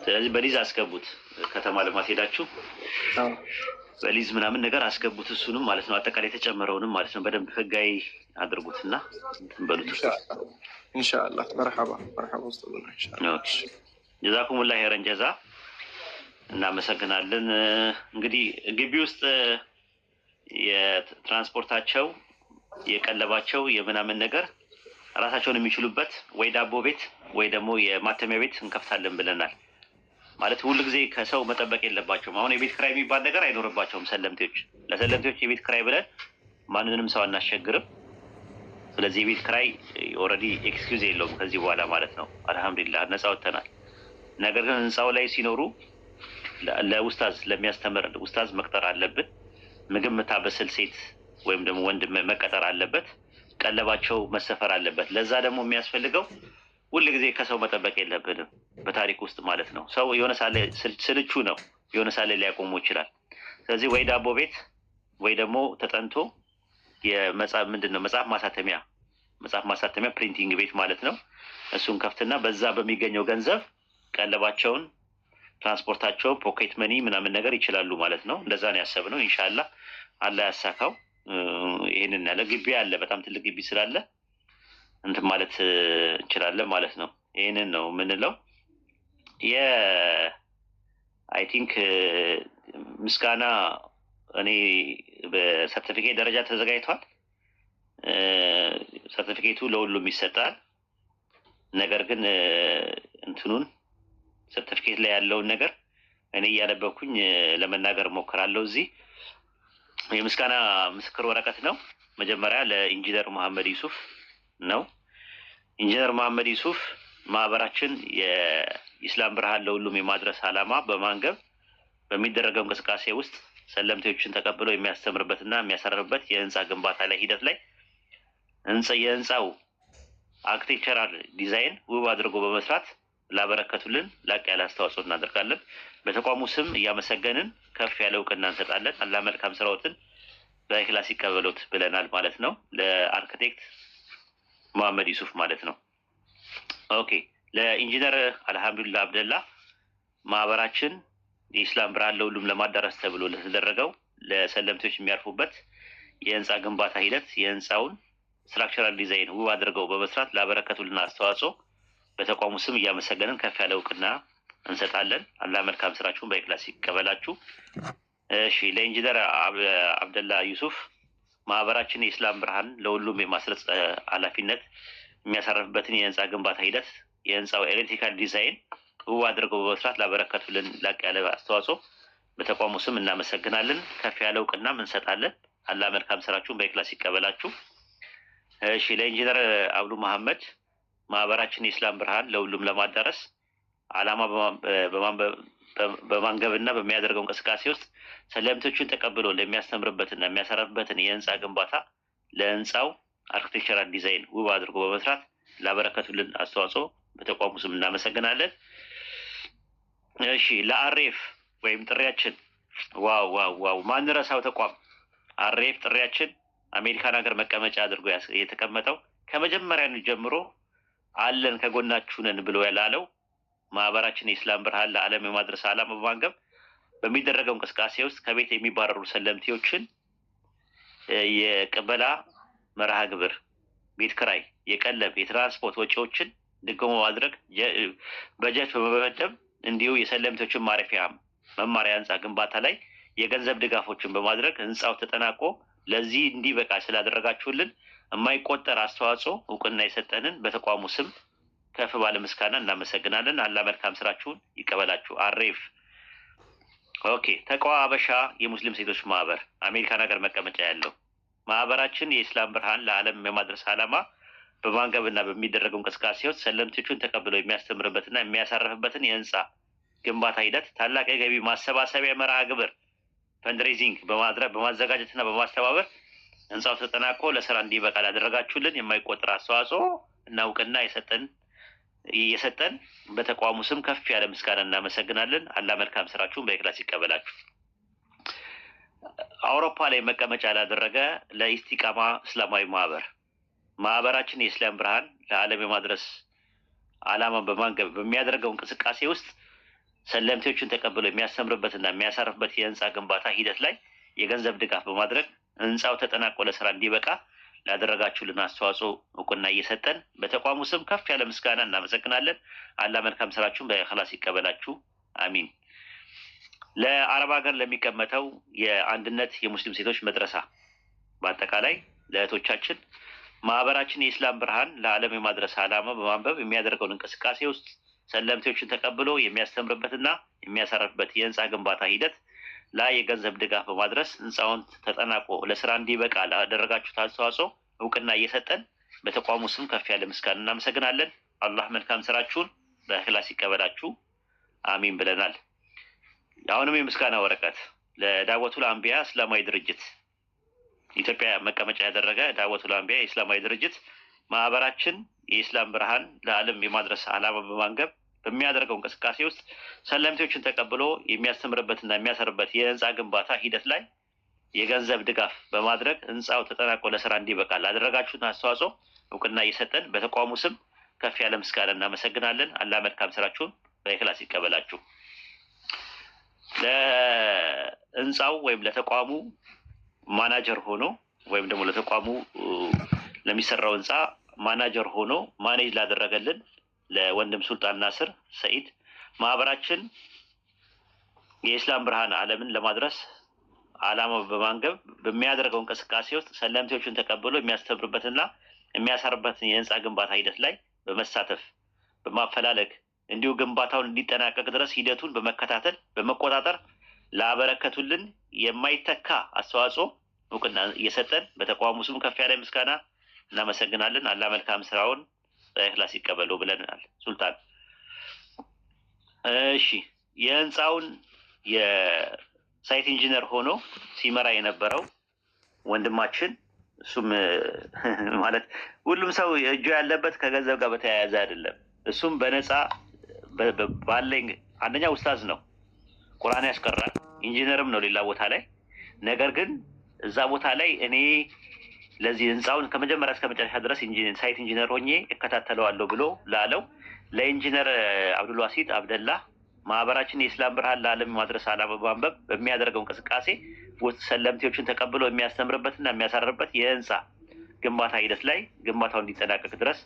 ስለዚህ በሊዝ አስገቡት። ከተማ ልማት ሄዳችሁ በሊዝ ምናምን ነገር አስገቡት እሱንም ማለት ነው። አጠቃላይ የተጨመረውንም ማለት ነው። በደንብ ህጋዊ አድርጉትና በሉት ኢንሻአላህ። መርሐባ ወስተሉና ኢንሻአላህ። ጀዛኩሙላህ ኸይረን ጀዛ። እናመሰግናለን። እንግዲህ ግቢ ውስጥ የትራንስፖርታቸው የቀለባቸው የምናምን ነገር ራሳቸውን የሚችሉበት ወይ ዳቦ ቤት ወይ ደግሞ የማተሚያ ቤት እንከፍታለን ብለናል። ማለት ሁሉ ጊዜ ከሰው መጠበቅ የለባቸውም። አሁን የቤት ክራይ የሚባል ነገር አይኖርባቸውም። ሰለምቴዎች ለሰለምቴዎች የቤት ክራይ ብለን ማንንም ሰው አናስቸግርም። ስለዚህ የቤት ክራይ ኦልሬዲ ኤክስኪውዝ የለውም ከዚህ በኋላ ማለት ነው። አልሐምዱሊላህ ነፃ ወጥተናል። ነገር ግን ህንፃው ላይ ሲኖሩ ለኡስታዝ ለሚያስተምር ኡስታዝ መቅጠር አለብን። ምግብ የምታበስል ሴት ወይም ደግሞ ወንድ መቀጠር አለበት። ቀለባቸው መሰፈር አለበት። ለዛ ደግሞ የሚያስፈልገው ሁል ጊዜ ከሰው መጠበቅ የለብንም በታሪክ ውስጥ ማለት ነው። ሰው የሆነ ሳለ ስልቹ ነው፣ የሆነ ሳለ ሊያቆሙ ይችላል። ስለዚህ ወይ ዳቦ ቤት ወይ ደግሞ ተጠንቶ የመጽሐፍ ምንድነው መጽሐፍ ማሳተሚያ ፕሪንቲንግ ቤት ማለት ነው። እሱን ከፍትና በዛ በሚገኘው ገንዘብ ቀለባቸውን፣ ትራንስፖርታቸው፣ ፖኬት መኒ ምናምን ነገር ይችላሉ ማለት ነው። እንደዛ ነው ያሰብነው። ኢንሻአላህ አላህ ያሳካው። ይሄንን ያለ ግቢ አለ፣ በጣም ትልቅ ግቢ ስላለ እንትን ማለት እንችላለን ማለት ነው። ይሄንን ነው የምንለው። አይ ቲንክ ምስጋና እኔ በሰርቲፊኬት ደረጃ ተዘጋጅቷል። ሰርቲፊኬቱ ለሁሉም ይሰጣል። ነገር ግን እንትኑን ሰርቲፊኬት ላይ ያለውን ነገር እኔ እያነበብኩኝ ለመናገር ሞክራለሁ። እዚህ የምስጋና ምስክር ወረቀት ነው። መጀመሪያ ለኢንጂነር መሐመድ ዩሱፍ ነው። ኢንጂነር መሐመድ ዩሱፍ ማህበራችን የኢስላም ብርሃን ለሁሉም የማድረስ ዓላማ በማንገብ በሚደረገው እንቅስቃሴ ውስጥ ሰለምቴዎችን ተቀብሎ የሚያስተምርበትና የሚያሰራበት የህንፃ ግንባታ ላይ ሂደት ላይ የህንፃው አርክቴክቸራል ዲዛይን ውብ አድርጎ በመስራት ላበረከቱልን ላቅ ያለ አስተዋጽኦ እናደርጋለን። በተቋሙ ስም እያመሰገንን ከፍ ያለ እውቅና እንሰጣለን። አላህ መልካም ስራዎትን በኢኽላስ ይቀበሉት ብለናል ማለት ነው። ለአርክቴክት መሐመድ ዩሱፍ ማለት ነው። ኦኬ ለኢንጂነር አልሐምዱሊላህ አብደላ ማህበራችን የኢስላም ብርሃን ለሁሉም ለማዳረስ ተብሎ ለተደረገው ለሰለምቴዎች የሚያርፉበት የህንፃ ግንባታ ሂደት የህንፃውን ስትራክቸራል ዲዛይን ውብ አድርገው በመስራት ላበረከቱልን አስተዋጽኦ በተቋሙ ስም እያመሰገንን ከፍ ያለ እውቅና እንሰጣለን። አላህ መልካም ስራችሁን በኢኽላስ ይቀበላችሁ። እሺ ለኢንጂነር አብደላ ዩሱፍ ማህበራችን የኢስላም ብርሃን ለሁሉም የማስረጽ ኃላፊነት የሚያሳርፍበትን የህንፃ ግንባታ ሂደት የህንፃው ኤሌክትሪካል ዲዛይን ውብ አድርገው በመስራት ላበረከቱልን ላቅ ያለ አስተዋጽኦ በተቋሙ ስም እናመሰግናለን። ከፍ ያለ እውቅናም እንሰጣለን። አላህ መልካም ስራችሁን በኢኽላስ ይቀበላችሁ። እሺ ለኢንጂነር አብዱ መሐመድ ማህበራችን የኢስላም ብርሃን ለሁሉም ለማዳረስ ዓላማ በማንገብና በሚያደርገው እንቅስቃሴ ውስጥ ሰለምቴዎችን ተቀብሎ ለሚያስተምርበትና የሚያሰራበትን የህንፃ ግንባታ ለህንፃው አርክቴክቸራል ዲዛይን ውብ አድርጎ በመስራት ላበረከቱልን አስተዋጽኦ በተቋሙ ስም እናመሰግናለን። እሺ ለአሬፍ ወይም ጥሪያችን ዋው ማንረሳው ተቋም አሬፍ ጥሪያችን አሜሪካን ሀገር መቀመጫ አድርጎ የተቀመጠው ከመጀመሪያ ጀምሮ አለን ከጎናችሁ ነን ብሎ ያላለው ማህበራችን የኢስላም ብርሃን ለዓለም የማድረስ ዓላማ በማንገብ በሚደረገው እንቅስቃሴ ውስጥ ከቤት የሚባረሩ ሰለምቴዎችን የቅበላ መርሃ ግብር፣ ቤት ክራይ፣ የቀለብ፣ የትራንስፖርት ወጪዎችን ድጎማ ማድረግ በጀት በመመደብ እንዲሁ የሰለምቴዎችን ማረፊያ መማሪያ ህንፃ ግንባታ ላይ የገንዘብ ድጋፎችን በማድረግ ህንፃው ተጠናቆ ለዚህ እንዲበቃ ስላደረጋችሁልን የማይቆጠር አስተዋጽኦ እውቅና የሰጠንን በተቋሙ ስም ከፍ ባለ ምስጋና እናመሰግናለን። አላህ መልካም ስራችሁን ይቀበላችሁ። አሬፍ ኦኬ። ተቋዋ ሀበሻ የሙስሊም ሴቶች ማህበር አሜሪካን ሀገር መቀመጫ ያለው ማህበራችን የኢስላም ብርሃን ለዓለም የማድረስ ዓላማ በማንገብና በሚደረገው እንቅስቃሴ ውስጥ ሰለምቶቹን ተቀብለው የሚያስተምርበትና የሚያሳርፍበትን የህንፃ ግንባታ ሂደት ታላቅ የገቢ ማሰባሰቢያ መርሃ ግብር ፈንድሬዚንግ በማዘጋጀትና በማስተባበር ህንፃው ተጠናቆ ለስራ እንዲበቃ ላደረጋችሁልን የማይቆጠር አስተዋጽኦ እና እውቅና የሰጠን በተቋሙ ስም ከፍ ያለ ምስጋና እናመሰግናለን። አላህ መልካም ስራችሁን በኢኽላስ ይቀበላችሁ። አውሮፓ ላይ መቀመጫ ላደረገ ለኢስቲቃማ እስላማዊ ማህበራችን የኢስላም ብርሃን ለዓለም የማድረስ ዓላማን በማንገብ በሚያደርገው እንቅስቃሴ ውስጥ ሰለምቴዎችን ተቀብሎ የሚያስተምርበትና የሚያሳርፍበት የህንፃ ግንባታ ሂደት ላይ የገንዘብ ድጋፍ በማድረግ ህንፃው ተጠናቆ ለስራ እንዲበቃ ላደረጋችሁልን አስተዋጽኦ እውቅና እየሰጠን በተቋሙ ስም ከፍ ያለ ምስጋና እናመሰግናለን። አላህ መልካም ስራችሁን በኢኽላስ ይቀበላችሁ። አሚን። ለአረብ ሀገር ለሚቀመጠው የአንድነት የሙስሊም ሴቶች መድረሳ በአጠቃላይ ለእህቶቻችን ማህበራችን የኢስላም ብርሃን ለዓለም የማድረስ ዓላማ በማንበብ የሚያደርገውን እንቅስቃሴ ውስጥ ሰለምቴዎችን ተቀብሎ የሚያስተምርበትና የሚያሳርፍበት የህንፃ ግንባታ ሂደት ላይ የገንዘብ ድጋፍ በማድረስ ህንፃውን ተጠናቆ ለስራ እንዲበቃ ላደረጋችሁት አስተዋጽኦ እውቅና እየሰጠን በተቋሙ ስም ከፍ ያለ ምስጋና እናመሰግናለን። አላህ መልካም ስራችሁን በኢኽላስ ይቀበላችሁ። አሚን ብለናል። አሁንም የምስጋና ወረቀት ለዳወቱል አንቢያ እስላማዊ ድርጅት ኢትዮጵያ መቀመጫ ያደረገ ዳወቱል አንቢያ የእስላማዊ ድርጅት ማህበራችን የኢስላም ብርሃን ለዓለም የማድረስ ዓላማ በማንገብ በሚያደርገው እንቅስቃሴ ውስጥ ሰለምቴዎችን ተቀብሎ የሚያስተምርበትና የሚያሰርበት የህንፃ ግንባታ ሂደት ላይ የገንዘብ ድጋፍ በማድረግ ህንፃው ተጠናቆ ለስራ እንዲበቃ ላደረጋችሁት አስተዋጽኦ እውቅና እየሰጠን በተቋሙ ስም ከፍ ያለ ምስጋና እናመሰግናለን። አላህ መልካም ስራችሁን በኢኽላስ ይቀበላችሁ። ለህንፃው ወይም ለተቋሙ ማናጀር ሆኖ ወይም ደግሞ ለተቋሙ ለሚሰራው ህንፃ ማናጀር ሆኖ ማኔጅ ላደረገልን ለወንድም ሱልጣን ናስር ሰኢድ ማህበራችን የኢስላም ብርሃን ዓለምን ለማድረስ ዓላማ በማንገብ በሚያደርገው እንቅስቃሴ ውስጥ ሰለምቴዎችን ተቀብሎ የሚያስተምርበትና የሚያሳርበትን የህንፃ ግንባታ ሂደት ላይ በመሳተፍ በማፈላለግ እንዲሁ ግንባታውን እንዲጠናቀቅ ድረስ ሂደቱን በመከታተል በመቆጣጠር ላበረከቱልን የማይተካ አስተዋጽኦ እውቅና እየሰጠን በተቋሙ ስም ከፍ ያለ ምስጋና እናመሰግናለን። አላህ መልካም ስራውን በኢኽላስ ይቀበሉ ብለናል። ሱልጣን እሺ፣ የህንፃውን የሳይት ኢንጂነር ሆኖ ሲመራ የነበረው ወንድማችን እሱም ማለት ሁሉም ሰው እጁ ያለበት ከገንዘብ ጋር በተያያዘ አይደለም። እሱም በነፃ ባለኝ አንደኛ ኡስታዝ ነው፣ ቁርአን ያስቀራል፣ ኢንጂነርም ነው ሌላ ቦታ ላይ። ነገር ግን እዛ ቦታ ላይ እኔ ለዚህ ህንፃውን ከመጀመሪያ እስከ መጨረሻ ድረስ ሳይት ኢንጂነር ሆኜ እከታተለዋለሁ ብሎ ላለው ለኢንጂነር አብዱልዋሲድ አብደላ ማህበራችን የኢስላም ብርሃን ለዓለም ማድረስ ዓላማ በማንበብ በሚያደርገው እንቅስቃሴ ውስጥ ሰለምቴዎችን ተቀብሎ የሚያስተምርበትና የሚያሳርበት የህንፃ ግንባታ ሂደት ላይ ግንባታው እንዲጠናቀቅ ድረስ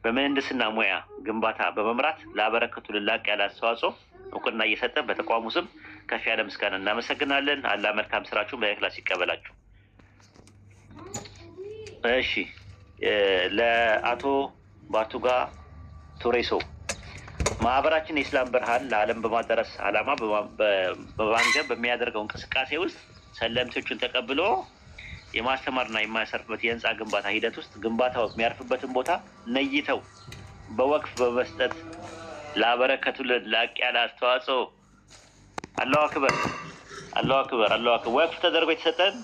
በምህንድስና ሙያ ግንባታ በመምራት ላበረከቱልን ላቅ ያለ አስተዋጽኦ እውቅና እየሰጠ በተቋሙ ስም ከፍ ያለ ምስጋና እናመሰግናለን። አላህ መልካም ስራችሁን በኢኽላስ ይቀበላችሁ። እሺ፣ ለአቶ ባቱጋ ቱሬሶ ማህበራችን የኢስላም ብርሃን ለዓለም በማድረስ ዓላማ በማንገብ በሚያደርገው እንቅስቃሴ ውስጥ ሰለምቴዎችን ተቀብሎ የማስተማርና የማያሰርፍበት የህንፃ ግንባታ ሂደት ውስጥ ግንባታው የሚያርፍበትን ቦታ ነይተው በወቅፍ በመስጠት ላበረከቱልን ላቅ ያለ አስተዋጽኦ አላሁ አክበር፣ አላሁ አክበር፣ አላሁ አክበር። ወቅፍ ተደርጎ የተሰጠን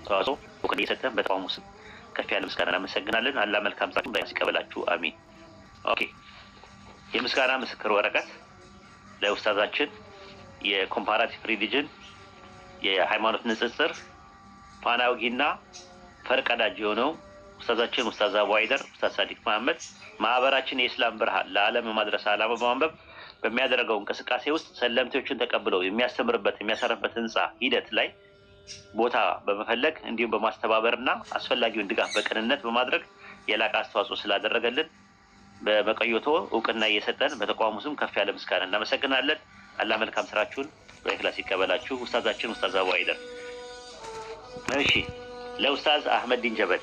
ተዋጽኦ እውቅና እየሰጠን በተቋሙ ስም ከፍ ያለ ምስጋና እናመሰግናለን። አላህ መልካም ስራችሁን በኢኽላስ ይቀበላችሁ። አሚን። ኦኬ፣ የምስጋና ምስክር ወረቀት ለኡስታዛችን የኮምፓራቲቭ ሪሊጅን የሃይማኖት ንጽጽር ፋናውጊና ፈርቀዳጅ የሆነው ኡስታዛችን ኡስታዝ አቡ አይደር ኡስታዝ ሳዲቅ መሐመድ ማህበራችን የኢስላም ብርሃን ለዓለም የማድረስ ዓላማ በማንበብ በሚያደርገው እንቅስቃሴ ውስጥ ሰለምቴዎችን ተቀብለው የሚያስተምርበት የሚያሰራበት ህንፃ ሂደት ላይ ቦታ በመፈለግ እንዲሁም በማስተባበርና አስፈላጊውን ድጋፍ በቅንነት በማድረግ የላቀ አስተዋጽኦ ስላደረገልን በመቀየቶ እውቅና እየሰጠን በተቋሙ ስም ከፍ ያለ ምስጋና እናመሰግናለን። አላህ መልካም ስራችሁን በእክላስ ይቀበላችሁ። ኡስታዛችን ኡስታዝ አቡ አይደር። እሺ ለኡስታዝ አህመድ ዲን ጀበል